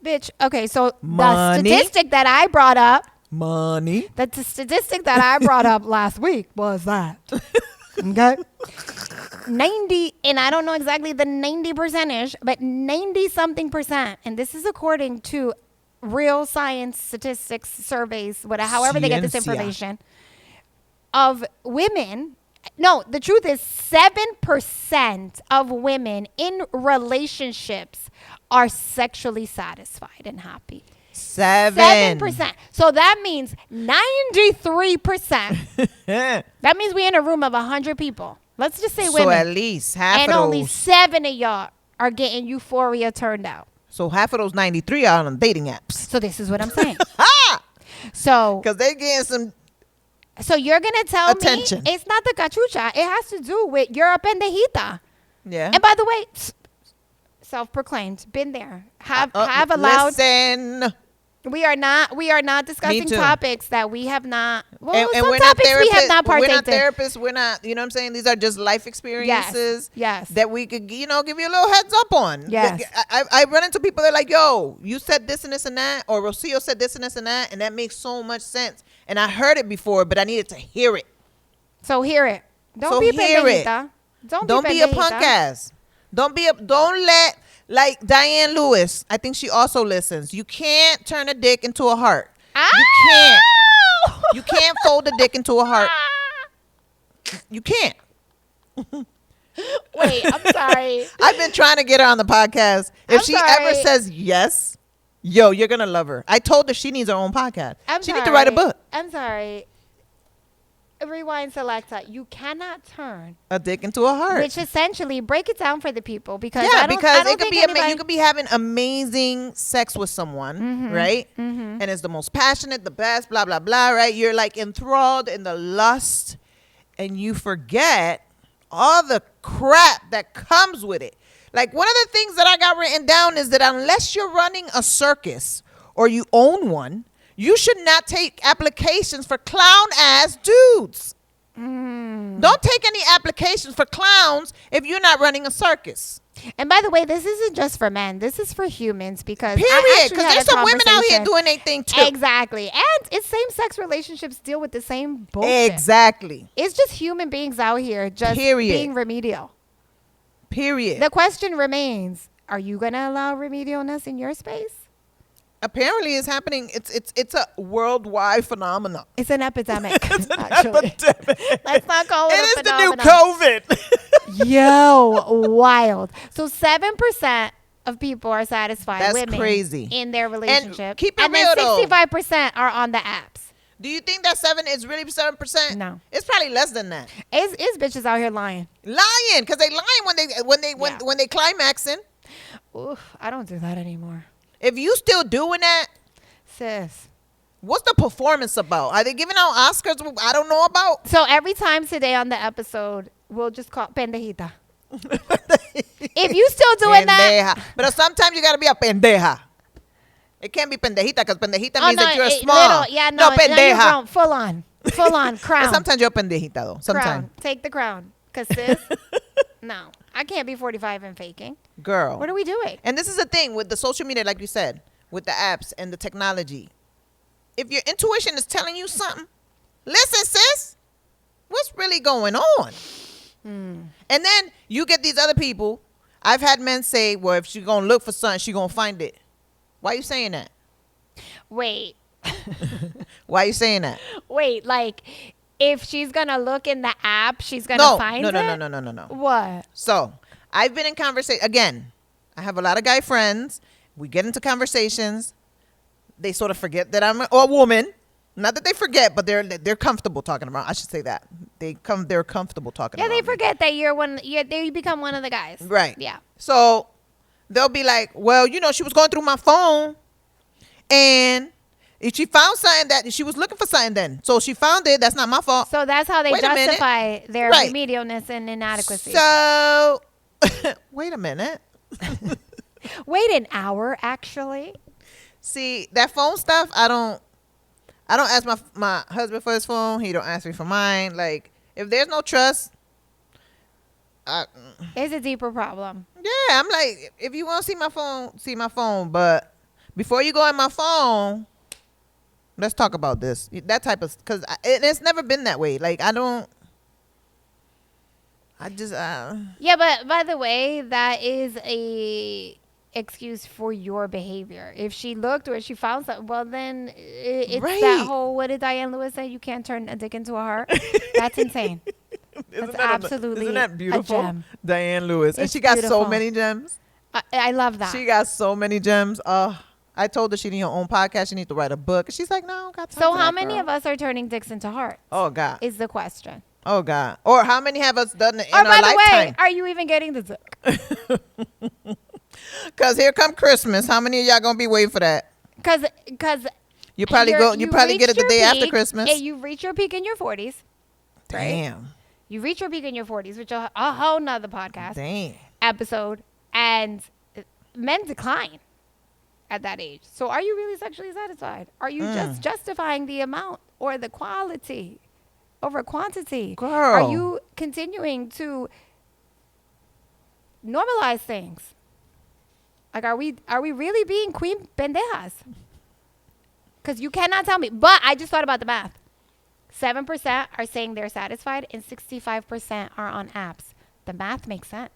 Bitch, okay, so money. The statistic that I brought up. Money. The statistic that I brought up last week was that. Okay. 90, and I don't know exactly the 90 percentage, but 90 something percent. And this is according to real science statistics surveys, whatever, however they get this information of women. No, the truth is 7% of women in relationships are sexually satisfied and happy. 7%. So that means 93%. That means we're in a room of 100 people. Let's just say women. So at least half and of those. only 7 of y'all are getting euphoria turned out. So half of those 93 are on dating apps. So this is what I'm saying. So. Because they're getting some. So you're going to tell attention. Me it's not the cachucha. It has to do with you're a pendejita. Yeah. And by the way, self-proclaimed, been there. Have allowed. Listen. We are not discussing topics that we have not. Well, and some we're topics not we have not partaked in. We're not therapists. We're not. You know what I'm saying? These are just life experiences. Yes. That we could, give you a little heads up on. Yes. I run into people that are like, yo, you said this and this and that, or Rocio said this and this and that, and that makes so much sense. And I heard it before, but I needed to hear it. So hear it. Don't be pendejita. Don't be a punk ass. Don't let. Like Diane Lewis, I think she also listens. You can't turn a dick into a heart. You can't. You can't fold a dick into a heart. You can't. Wait, I'm sorry. I've been trying to get her on the podcast. If she ever says yes, yo, you're going to love her. I told her she needs her own podcast. She needs to write a book. I'm sorry. Rewind selector. You cannot turn a dick into a heart. Which essentially, break it down for the people because because it could be you could be having amazing sex with someone, right? Mm-hmm. And it's the most passionate, the best, blah blah blah, right? You're like enthralled in the lust, and you forget all the crap that comes with it. Like one of the things that I got written down is that unless you're running a circus or you own one, you should not take applications for clown ass dudes. Don't take any applications for clowns if you're not running a circus. And by the way, this isn't just for men. This is for humans because period. Because there's some women out here doing their thing too. Exactly. And it's same-sex relationships deal with the same bullshit. Exactly. It's just human beings out here just being remedial. Period. The question remains, are you going to allow remedialness in your space? Apparently it's happening. It's a worldwide phenomenon. It's an epidemic. It's an epidemic. Let's not call it a phenomenon. It is the new COVID. Yo, wild. So 7% of people are satisfied. That's women crazy. In their relationship. And keep it and real, then 65% are on the apps. Do you think that 7 is really 7%? No. It's probably less than that. It's bitches out here lying. Lying, because they lying when they climaxing. Oof, I don't do that anymore. If you still doing that, sis, what's the performance about? Are they giving out Oscars I don't know about? So every time today on the episode, we'll just call Pendejita. If you still doing that. But sometimes you got to be a pendeja. It can't be pendejita because pendejita means that you're small. Pendeja. Full on crown. But sometimes you're a pendejita though. Sometimes. Crown. Take the crown. Because sis, no. I can't be 45 and faking. Girl. What are we doing? And this is the thing with the social media, like you said, with the apps and the technology. If your intuition is telling you something, listen, sis, what's really going on? And then you get these other people. I've had men say, well, if she's going to look for something, she's going to find it. Why are you saying that? Wait. Why are you saying that? Wait, like if she's gonna look in the app, she's gonna find it? No. What? So I've been in conversation again. I have a lot of guy friends. We get into conversations. They sort of forget that I'm a woman. Not that they forget, but they're comfortable talking about. I should say that they're comfortable talking. Yeah, about they me. forget that you're one. You become one of the guys. Right. Yeah. So they'll be like, "Well, she was going through my phone, and if she found something that she was looking for something, then so she found it. That's not my fault." So that's how they Wait a minute. justify their Right. remedialness and inadequacy. So wait a minute. Wait an hour, actually. See, that phone stuff, I don't ask my husband for his phone. He don't ask me for mine. Like, if there's no trust, It's a deeper problem. yeah, I'm like, if you want to see my phone. But before you go on my phone, let's talk about this. That type of, because it's never been that way. Like, Yeah, but by the way, that is a excuse for your behavior. If she looked or she found something, well, then it's Right. that whole, what did Diane Lewis say? You can't turn a dick into a heart. That's insane. That's absolutely isn't that beautiful? a gem. Diane Lewis. And It's she got beautiful. so many gems. I love that. She got so many gems. I told her she need her own podcast. She need to write a book. She's like, no, I don't got time So for how that, many girl. of us are turning dicks into hearts? Oh, God. Is the question. Oh, God. Or how many have us done it in Or our by the way, lifetime? are you even getting the dick? Because here come Christmas. How many of y'all going to be waiting for that? Because You probably get it the day after Christmas. And you reach your peak in your 40s. Right? Damn. You reach your peak in your 40s, which is a whole nother podcast Damn. episode. And men decline at that age. So are you really sexually satisfied? Are you just justifying the amount or the quality over quantity? Girl. Are you continuing to normalize things? Like, are we really being queen pendejas? Because you cannot tell me. But I just thought about the math. 7% are saying they're satisfied and 65% are on apps. The math makes sense.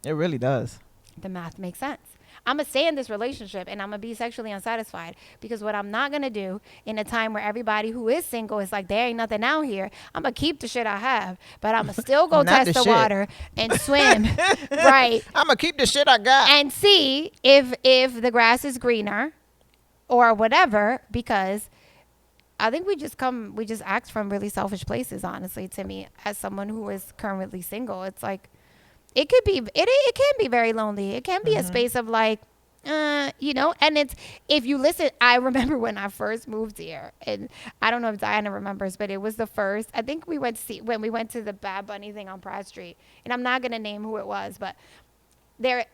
It really does. The math makes sense. I'm going to stay in this relationship and I'm going to be sexually unsatisfied because what I'm not going to do in a time where everybody who is single is like, there ain't nothing out here. I'm going to keep the shit I have, but I'm going to still go Not test the the shit. water and swim. Right. I'm going to keep the shit I got. And see if the grass is greener or whatever, because I think we just act from really selfish places, honestly, to me, as someone who is currently single. It's like, it can be very lonely. It can be a space of like, and it's, if you listen, I remember when I first moved here, and I don't know if Diana remembers, but it was the first, I think we went to the Bad Bunny thing on Pratt Street, and I'm not going to name who it was, but there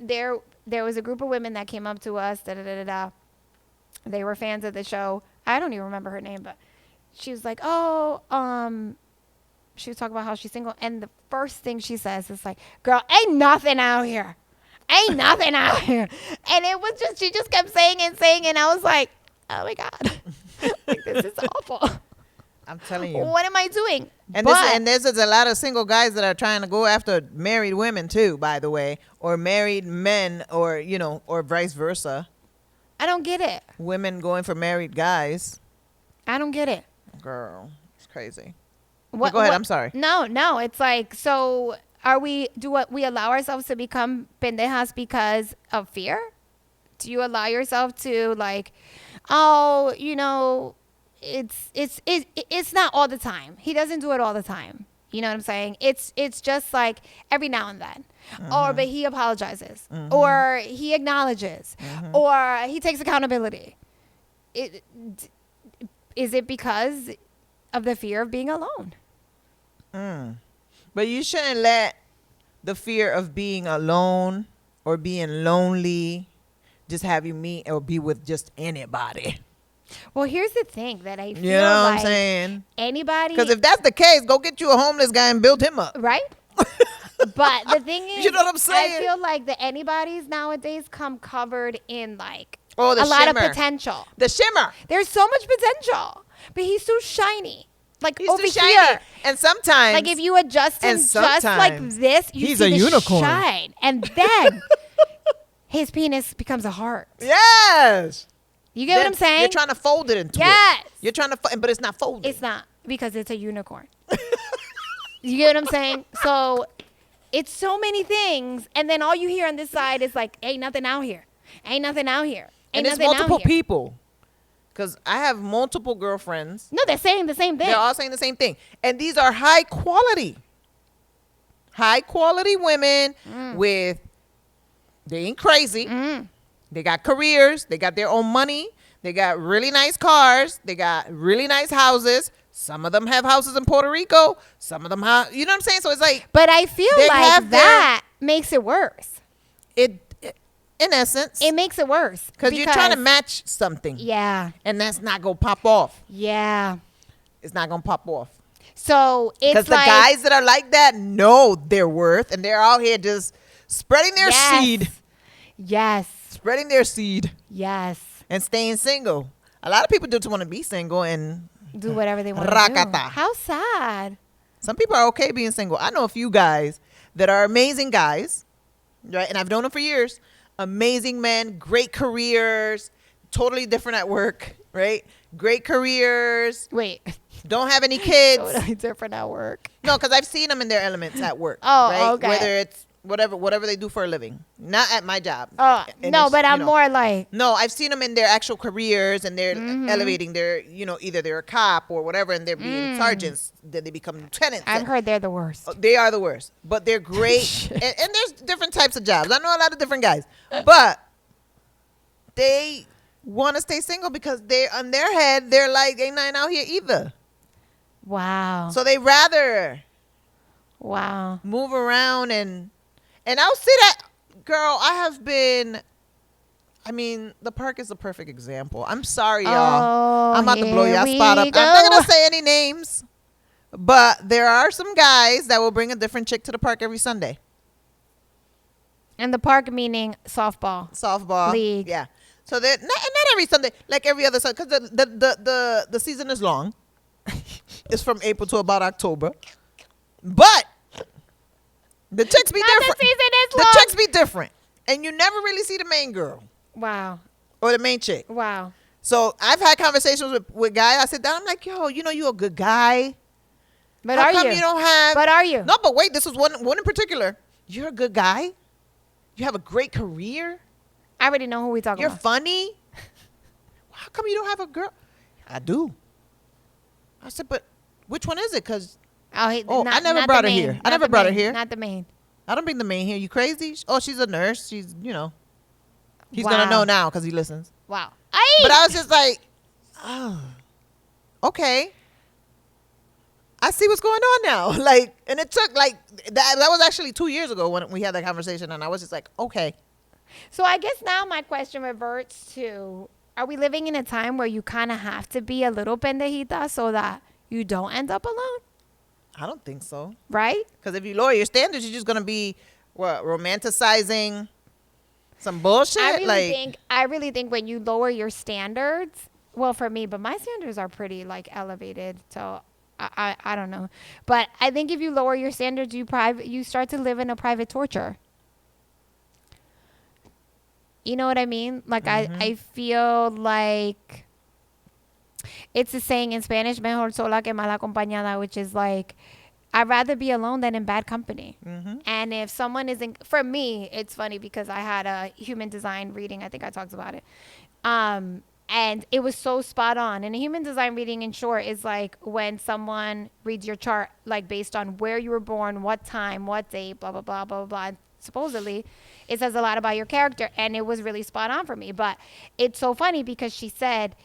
was a group of women that came up to us, They were fans of the show. I don't even remember her name, but she was like, she was talking about how she's single. And the first thing she says is like, girl, ain't nothing out here. Ain't nothing out here. And it was just, she just kept saying and saying. And I was like, oh my God, like, this is awful. I'm telling you. What am I doing? And But there's a lot of single guys that are trying to go after married women too, by the way, or married men, or or vice versa. I don't get it. Women going for married guys. I don't get it. Girl, it's crazy. What, Go ahead. I'm sorry. No. It's like, so we allow ourselves to become pendejas because of fear? Do you allow yourself to like, it's not all the time. He doesn't do it all the time. You know what I'm saying? It's just like every now and then. But he apologizes, or he acknowledges, or he takes accountability. Is it because of the fear of being alone? But you shouldn't let the fear of being alone or being lonely just have you meet or be with just anybody. Well, here's the thing that I feel You know what like I'm saying? anybody, Because if that's the case, go get you a homeless guy and build him up. right? But the thing is, You know what I'm saying? I feel like the anybody's nowadays come covered in like Oh, the a lot of shimmer. potential. The shimmer. There's so much potential, but he's so shiny. Like He's over too shiny. here. And sometimes, Like if you adjust him And just like sometimes this, you he's see a the unicorn. shine, and then his penis becomes a heart. yes. You get what I'm saying? You're trying to fold it into Yes. it. You're trying to, but it's not folded. It's not, because it's a unicorn. You get what I'm saying? So it's so many things, and then all you hear on this side is like, ain't nothing out here. Ain't nothing out here. Ain't And it's nothing out multiple here. people. Because I have multiple girlfriends. No, they're saying the same thing. They're all saying the same thing. And these are high quality women with, they ain't crazy. They got careers. They got their own money. They got really nice cars. They got really nice houses. Some of them have houses in Puerto Rico. Some of them have, you know what I'm saying? So it's like, but I feel they like have that makes it worse. in essence, It makes it worse. because you're trying to match something. Yeah. And that's not going to pop off. Yeah. It's not going to pop off. So it's Because like, the guys that are like that know their worth, and they're out here just spreading their seed. Yes. Spreading their seed Yes. and staying single. A lot of people just want to be single and Do whatever they want to do. Rakata. How sad. some people are okay being single. I know a few guys that are amazing guys, right? And I've known them for years. Amazing men, great careers, totally different at work, right? Great careers, Wait. don't have any kids. Totally different at work. No, because I've seen them in their elements at work. Oh, right? okay. Whether it's whatever they do for a living, not at my job. Oh, And no, it's, but you I'm know, more like, No, I've seen them in their actual careers, and they're elevating their, either they're a cop or whatever, and they're being sergeants, then they become lieutenants. I've heard they're the worst. They are the worst, but they're great. and there's different types of jobs. I know a lot of different guys, but they want to stay single because they, on their head, they're like, ain't nothing out here either. Wow. So they rather Wow. move around and I'll say that, girl, I have been, I mean, the park is a perfect example. I'm sorry, y'all. Oh, I'm about to blow here y'all we spot up. go. I'm not going to say any names, but there are some guys that will bring a different chick to the park every Sunday. And the park meaning softball. Softball. League. Yeah. So they're not every Sunday, like every other Sunday, because the season is long. It's from April to about October. But the chicks be Not different. the season is The long. chicks be different. And you never really see the main girl Wow. or the main chick. Wow. So I've had conversations with guys. I sit down, I'm like, yo, you're a good guy. But How are come you? you don't have... But are you? No, but wait, this was one in particular. You're a good guy. You have a great career. I already know who we talking You're about. funny. How come you don't have a girl? I do. I said, but which one is it? Because I never brought her here. I never brought her here. Not the main. I don't bring the main here. You crazy? Oh, she's a nurse. She's, He's Wow. going to know now because he listens. Wow. But I was just like, oh, okay. I see what's going on now. Like, and it took like, that was actually 2 years ago when we had that conversation. And I was just like, okay. So I guess now my question reverts to, are we living in a time where you kind of have to be a little pendejita so that you don't end up alone? I don't think so. Right? Because if you lower your standards, you're just going to be, romanticizing some bullshit? I really think when you lower your standards, well, for me, but my standards are pretty like elevated. So I don't know. But I think if you lower your standards, you start to live in a private torture. You know what I mean? Like, I feel like it's the saying in Spanish, mejor sola que mal acompañada, which is like, I'd rather be alone than in bad company. And if someone isn't, for me, it's funny because I had a human design reading. I think I talked about it. And it was so spot on. And a human design reading, in short, is like when someone reads your chart, like based on where you were born, what time, what date, blah, blah, blah, blah, blah. And supposedly, it says a lot about your character. And it was really spot on for me. But it's so funny because she said,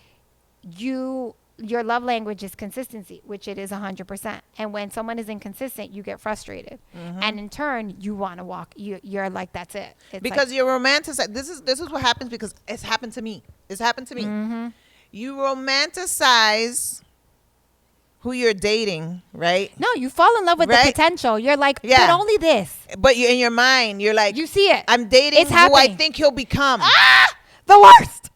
your love language is consistency, which it is 100%. And when someone is inconsistent, you get frustrated. And in turn, you want to walk. You're like, that's it. It's because like, you're romanticizing. This is what happens because it's happened to me. It's happened to me. You romanticize who you're dating, right? no, you fall in love with the Right? potential. You're like, Yeah. but only this. But you, in your mind, you're like, You see it. I'm dating It's who I happening. think he'll become. The worst.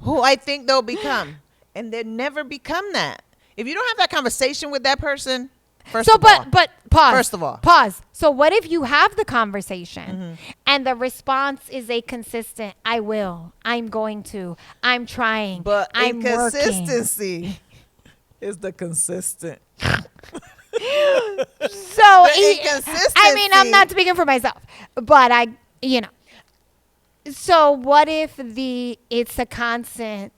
Who I think they'll become. And they never become that. If you don't have that conversation with that person, First of all. But pause. First of all. Pause. So what if you have the conversation and the response is a consistent, I will, I'm going to, I'm trying, But I'm working. inconsistency is the consistent. So inconsistency. I mean, I'm not speaking for myself, but so what if it's a constant?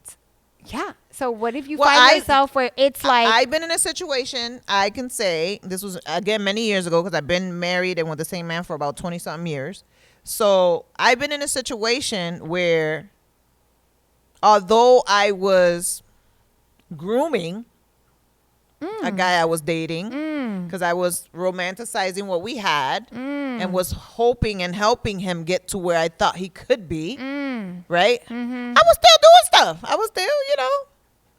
Yeah. So what if you find yourself where it's like, I've been in a situation, I can say, this was, again, many years ago, because I've been married and with the same man for about 20-something years. So I've been in a situation where, although I was grooming a guy I was dating, because I was romanticizing what we had and was hoping and helping him get to where I thought he could be, right? I was still doing stuff. I was still,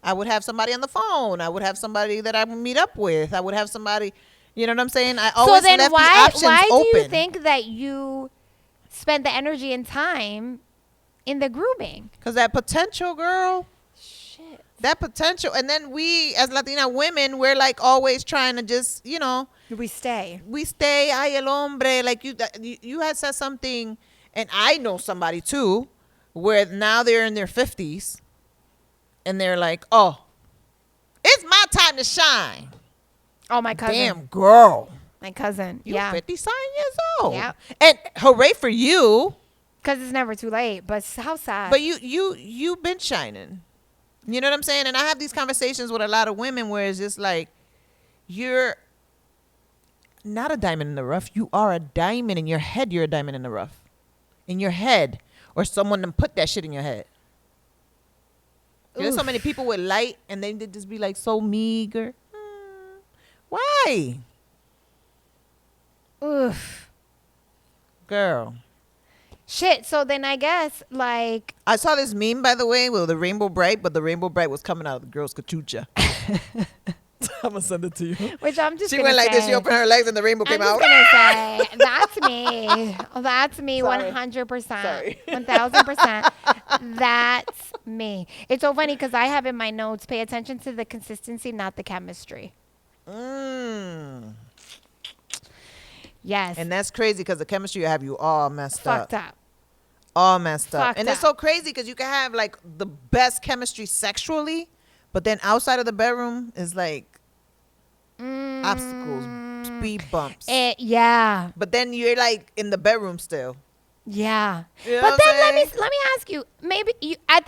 I would have somebody on the phone. I would have somebody that I would meet up with. I would have somebody, you know what I'm saying? I always left the options open. Why do you think that you spend the energy and time in the grooming? Because that potential, girl. Shit. That potential. And then we, as Latina women, we're like always trying to just, We stay. Ay, el hombre. Like you had said something, and I know somebody too, where now they're in their 50s. And they're like, oh, it's my time to shine. Oh, my cousin. Damn, girl. My cousin. You're 50-something years old. Yeah. And hooray for you. Because it's never too late. But how sad. But you've been shining. You know what I'm saying? And I have these conversations with a lot of women where it's just like, you're not a diamond in the rough. You are a diamond in your head. You're a diamond in the rough. In your head. Or someone done put that shit in your head. There's so many people with light, and they just be like so meager. Why? Oof. Girl. Shit. So then I guess, like. I saw this meme, by the way, with the Rainbow Bright, but the Rainbow Bright was coming out of the girl's cachucha. I'm going to send it to you. Which I'm just She went like this. She opened her legs, and the rainbow came out. I'm just going to say, that's me. That's me. Sorry. 100%. Sorry. 1,000%. That's me. It's so funny because I have in my notes, pay attention to the consistency, not the chemistry. Yes. And that's crazy because the chemistry will have you all messed Fucked up. All messed up. Fucked And it's up. so crazy because you can have like the best chemistry sexually, but then outside of the bedroom is like obstacles, speed bumps. Yeah. But then you're like in the bedroom still. Yeah. You know But what I'm then let saying? me ask you, maybe I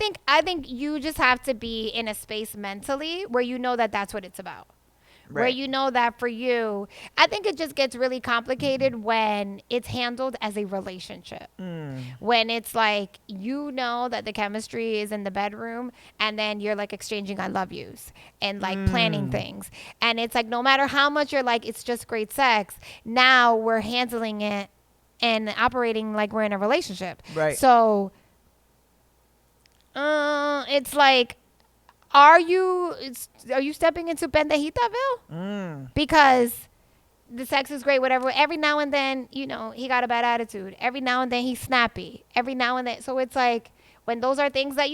think you just have to be in a space mentally where you know that that's what it's about. Where Right. you know that for you, I think it just gets really complicated when it's handled as a relationship. When it's like, you know that the chemistry is in the bedroom and then you're like exchanging I love yous and like planning things. And it's like, no matter how much you're like, it's just great sex. Now we're handling it and operating like we're in a relationship. Right. So it's like, are you stepping into Pendejitaville? Because the sex is great, whatever. Every now and then, he got a bad attitude. Every now and then he's snappy. Every now and then. So it's like, when those are things that,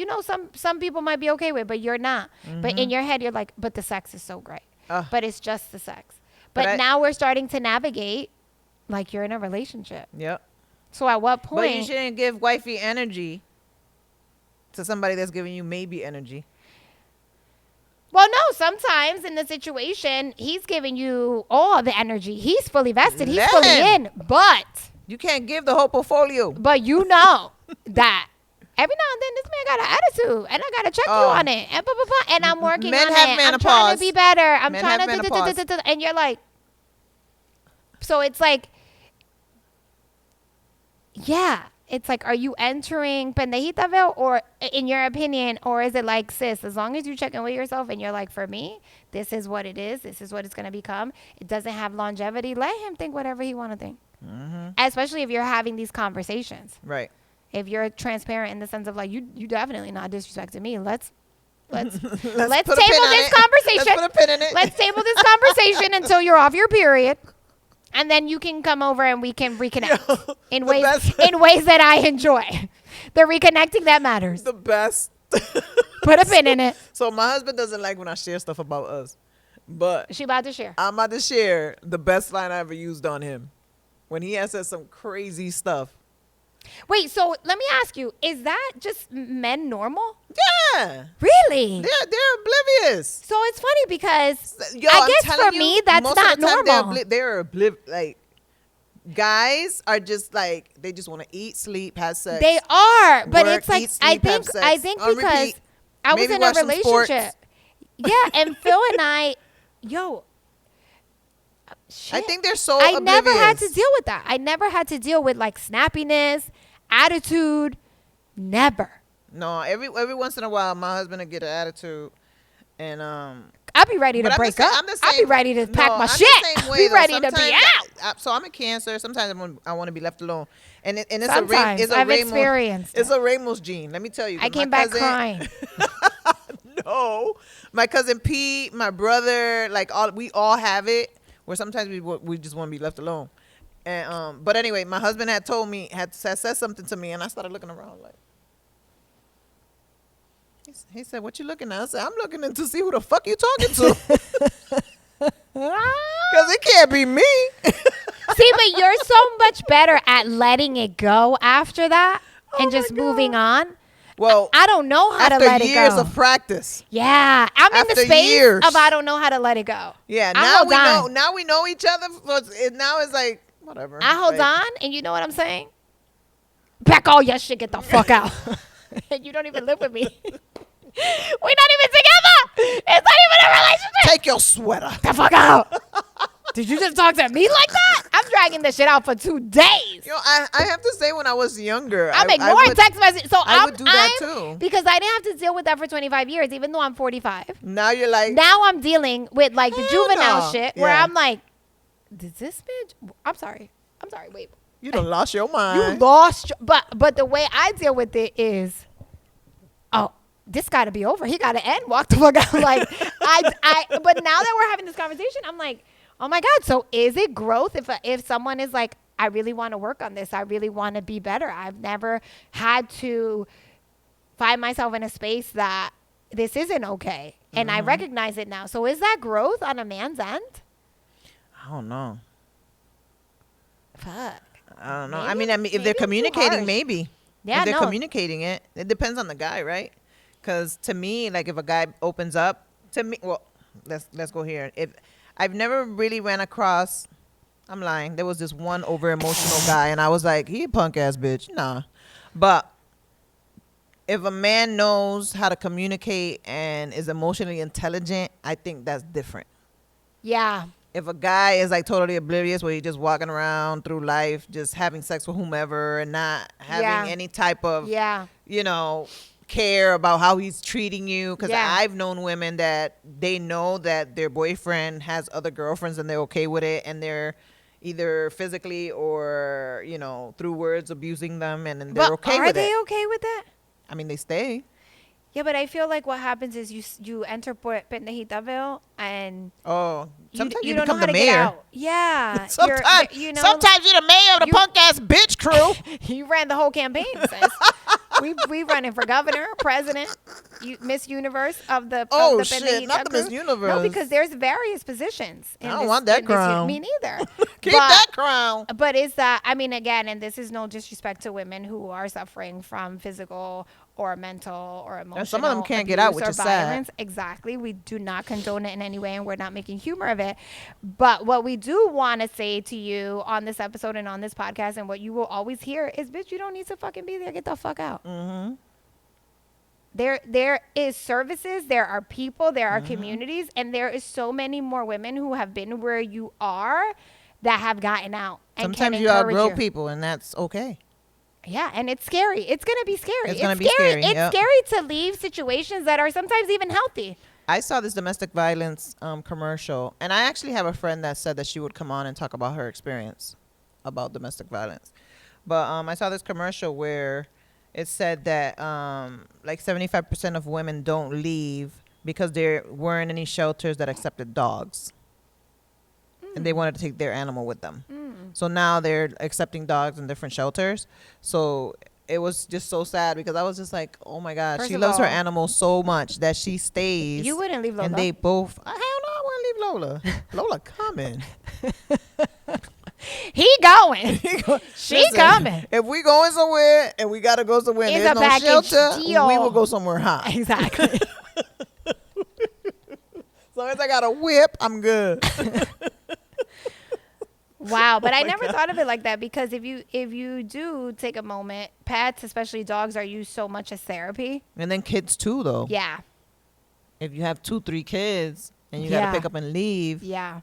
some people might be okay with, but you're not. But in your head, you're like, but the sex is so great. But it's just the sex. But now we're starting to navigate like you're in a relationship. Yep. So at what But point? you shouldn't give wifey energy to somebody that's giving you maybe energy. Well, no, sometimes in the situation, he's giving you all the energy. He's fully vested. He's Let fully him. in. But You can't give the whole portfolio. you know that every now and then this man got an attitude. And I got to check you on it. And, blah, blah, blah, and I'm working Men on have it. I'm menopause. trying to be better. I'm Men trying have to menopause. and you're like, so it's like, yeah. It's like, are you entering Pendejitaville, or in your opinion, or is it like, sis, as long as you check in with yourself and you're like, for me, this is what it is. This is what it's going to become. It doesn't have longevity. Let him think whatever he want to think. Especially if you're having these conversations. Right. If you're transparent in the sense of like, you definitely not disrespecting me. Let's Let's table put a this pin on it. conversation. Let's put a pin in it. Let's table this conversation until you're off your period. And then you can come over and we can reconnect in ways that I enjoy. The reconnecting that matters. The best. Put a pin in it. So my husband doesn't like when I share stuff about us. But She about to share. I'm about to share the best line I ever used on him when he has said some crazy stuff. Wait, so let me ask you, is that just men normal? Yeah. Really? They're oblivious. So it's funny because Yo, I I'm guess telling for me, that's most not of the time normal. They're oblivious. Like, guys are just like, they just want to eat, sleep, have sex. They are, but work, it's like eat, sleep, have sex. I think On because repeat. I was Maybe in a watch some sports. relationship. Yeah, and Phil and I, yo, shit. I think they're so I oblivious. never had to deal with that. I never had to deal with like snappiness, attitude. Never. No, every once in a while, my husband will get an attitude, and I'll be ready to but break I'm up. the same, I'll be ready to pack my I'm shit. The same I'll way, be though. ready to be Sometimes out. so I'm a Cancer. Sometimes I want to be left alone, and it's Sometimes it's a I've Ramos, experienced it's it. a Ramos gene. Let me tell you. I 'cause came my back cousin- crying. No, my cousin Pete, my brother, like we all have it. Where sometimes we just want to be left alone, and but anyway, my husband had said something to me, and I started looking around like. He said, "What you looking at?" I said, "I'm looking in to see who the fuck you talking to, because it can't be me." See, but you're so much better at letting it go after that and just moving on. Well, I don't know how to after let it go. years of practice. Yeah, I'm in the After space years. of I don't know how to let it go. Yeah, I now hold we on. know. Now we know each other. Now it's like whatever. I hold like, on, and you know what I'm saying? Pack all your shit, get the fuck out. And you don't even live with me. We're not even together. It's not even a relationship. Take your sweater. The fuck out. Did you just talk to me like that? I'm dragging this shit out for 2 days. You know, I have to say, when I was younger, I'm I ignoring would- text messages. So I would do that too. Because I didn't have to deal with that for 25 years, even though I'm 45. Now you're like, Now I'm dealing with like the Hell juvenile no. shit where Yeah. I'm like, did this bitch? I'm sorry. Wait. you done lost your You mind. lost. But the way I deal with it is, oh, this got to be over. He got to end. Walk the fuck out. Like But now that we're having this conversation, I'm like, oh my God. So is it growth if someone is like, I really want to work on this. I really want to be better. I've never had to find myself in a space that this isn't okay, and I recognize it now. So is that growth on a man's end? I don't know. Fuck. I don't know. Maybe- I mean, if maybe they're I'm too communicating, harsh. maybe. Yeah, if they're no. communicating it, it depends on the guy, right? Because to me, like if a guy opens up to me, well, let's go here. If I've never really ran across, I'm lying. There was this one over emotional guy, and I was like, he a punk ass bitch. Nah, but if a man knows how to communicate and is emotionally intelligent, I think that's different. Yeah. If a guy is like totally oblivious, where he's just walking around through life, just having sex with whomever and not having Yeah. any type of, Yeah. care about how he's treating you. Because Yeah. I've known women that they know that their boyfriend has other girlfriends and they're okay with it, and they're either physically or, through words abusing them, and then they're But okay are with they it. okay with that? I mean, they stay. Yeah, but I feel like what happens is you enter Pendejitaville and Oh, sometimes you, don't know become how the to get mayor. out. Yeah. Sometimes, sometimes you're the mayor of the you- punk ass bitch crew. You ran the whole campaign, sis. we running for governor, president, Miss Universe of the Oh, of the shit, Pendejita not the Miss crew. Universe. No, because there's various positions. I don't want that crown. Me neither. Keep But- that crown. But is that, I mean, again, and this is no disrespect to women who are suffering from physical or mental or emotional some of them can't get out, abuse which or is sad. violence. Exactly. We do not condone it in any way, and we're not making humor of it. But what we do want to say to you on this episode and on this podcast, and what you will always hear is, bitch, you don't need to fucking be there. Get the fuck out. Mm-hmm. There is services, there are people, there Mm-hmm. are communities, and there is so many more women who have been where you are that have gotten out. And Sometimes can you encourage outgrow people, and that's okay. Yeah, and it's scary. It's going to be scary. It's gonna be scary, It's yep. scary to leave situations that are sometimes even healthy. I saw this domestic violence commercial, and I actually have a friend that said that she would come on and talk about her experience about domestic violence. But I saw this commercial where it said that like 75% of women don't leave because there weren't any shelters that accepted dogs. And they wanted to take their animal with them. So now they're accepting dogs in different shelters. So it was just so sad because I was just like, oh my God, First she of loves her all, animal so much that she stays. You wouldn't leave Lola. And they both, hell no, I wouldn't leave Lola. Lola coming. He going. She Listen, coming. If we going somewhere and we got to go somewhere and It's there's a no package shelter, deal. we will go somewhere hot. Exactly. As long as I got a whip, I'm good. Wow, but Oh I my never God. thought of it like that, because if you do take a moment, pets, especially dogs, are used so much as therapy. And then kids too, though. Yeah. If you have 2-3 kids and you got to Yeah. pick up and leave. Yeah.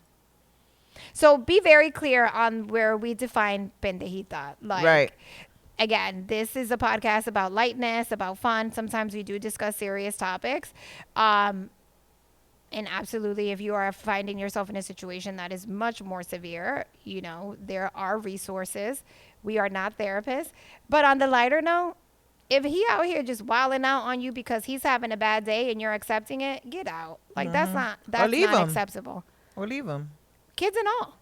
So be very clear on where we define pendejita. Like, Right. again, this is a podcast about lightness, about fun. Sometimes we do discuss serious topics. And absolutely, if you are finding yourself in a situation that is much more severe, you know, there are resources. We are not therapists. But on the lighter note, if he out here just wilding out on you because he's having a bad day and you're accepting it, get out. Like, that's not leave him. acceptable. Or leave him. Kids and all.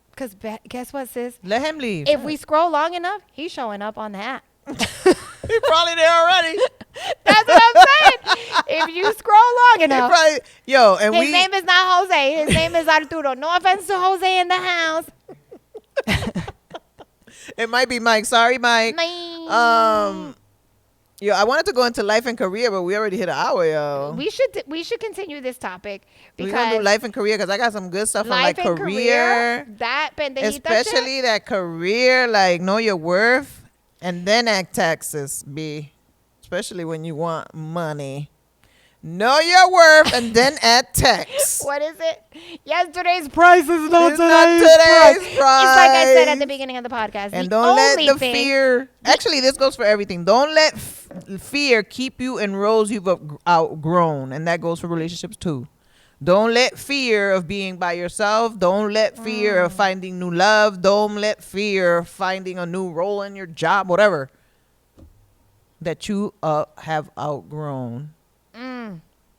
Because guess what, sis? Let him leave. If we scroll long enough, he's showing up on that. He's probably there already. That's what I'm saying. If you scroll long He enough. probably, yo, and His name is not Jose. His name is Arturo. No offense to Jose in the house. it might be Mike. Sorry, Mike. Yo, I wanted to go into life and career, but we already hit an hour, yo. We should continue this topic We're gonna do because life and career because I got some good stuff on like life and career, that pendejita especially shit, that career, like know your worth, and then act taxes. Especially when you want money. Know your worth and then add tax. What is it? Yesterday's price is not It's not today's today's price. It's like I said at the beginning of the podcast. And the don't let only the thing- fear. Actually, this goes for everything. Don't let fear keep you in roles you've outgrown, and that goes for relationships too. Don't let fear of being by yourself. Don't let fear of finding new love. Don't let fear of finding a new role in your job, whatever that you have outgrown.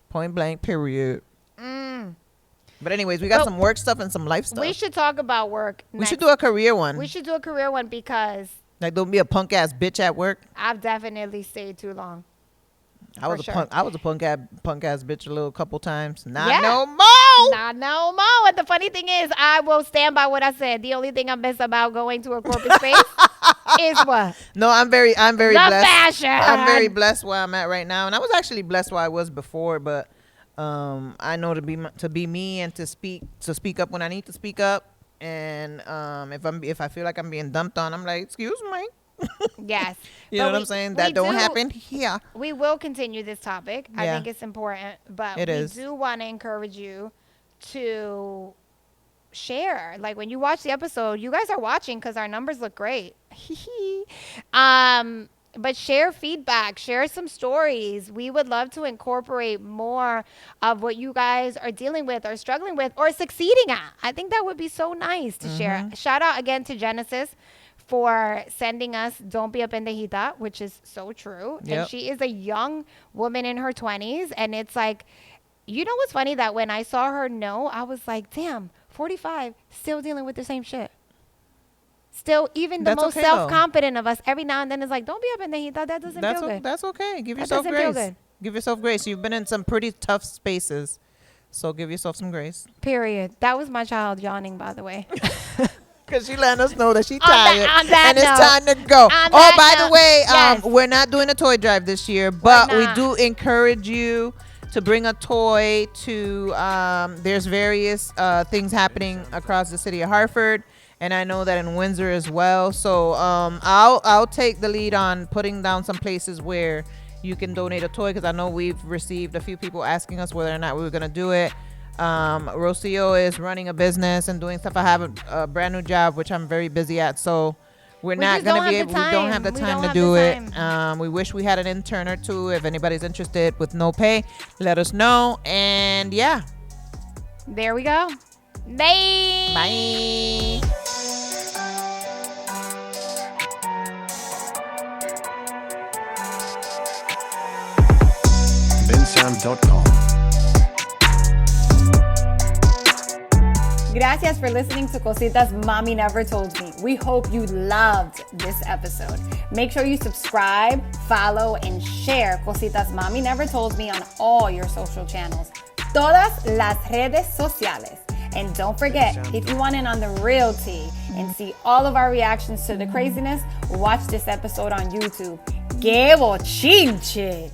Point blank. Period. But anyways, we got some work stuff and some life stuff. We should talk about work. We should do a career one. We should do a career one because Like, don't be a punk ass bitch at work. I've definitely stayed too long. I was For a sure. punk ass bitch a little couple times. Not Yeah. no more. Not no more. And the funny thing is, I will stand by what I said. The only thing I miss about going to a corporate space is what? No, I'm very The blessed. fashion. I'm very blessed where I'm at right now, and I was actually blessed where I was before. But I know to be me and to speak up when I need to speak up. And if I feel like I'm being dumped on, I'm like, excuse me. Yes. You But know what I'm saying? That don't happen here. We will continue this topic. I Yeah. think it's important, but It we is. do want to encourage you to share. Like when you watch the episode, you guys are watching because our numbers look great. But share feedback, share some stories. We would love to incorporate more of what you guys are dealing with or struggling with or succeeding at. I think that would be so nice to share. Shout out again to Genesis for sending us Don't Be a Pendejita, which is so true. Yep. And she is a young woman in her 20s. And it's like, you know what's funny? That when I saw her I was like, damn, 45, still dealing with the same shit. Still, even the That's most okay, though. self-confident of us, every now and then is like, don't be a pendejita. That doesn't feel good. That's okay. Give That yourself doesn't feel grace. good. Give yourself grace. You've been in some pretty tough spaces, so give yourself some grace. Period. That was my child yawning, by the way. Because she letting us know that she's On tired that and it's note. time to go. On Oh, that by the note, way, yes. we're not doing a toy drive this year, but we not. do encourage you to bring a toy to, there's various things happening across the city of Hartford. And I know that in Windsor as well. So I'll take the lead on putting down some places where you can donate a toy, because I know we've received a few people asking us whether or not we were going to do it. Rocio is running a business and doing stuff. I have a brand new job, which I'm very busy at. So we're not just going don't to be have able, the we don't have the time. We time don't to have do the it. We wish we had an intern or two. If anybody's interested with no pay, let us know. And yeah. There we go. Bye. Bye. Vinsam.com. Gracias for listening to Cositas Mommy Never Told Me. We hope you loved this episode. Make sure you subscribe, follow, and share Cositas Mommy Never Told Me on all your social channels. todas las redes sociales. And don't forget, if you want in on the real tea and see all of our reactions to the craziness, watch this episode on YouTube. ¡Qué bochinche!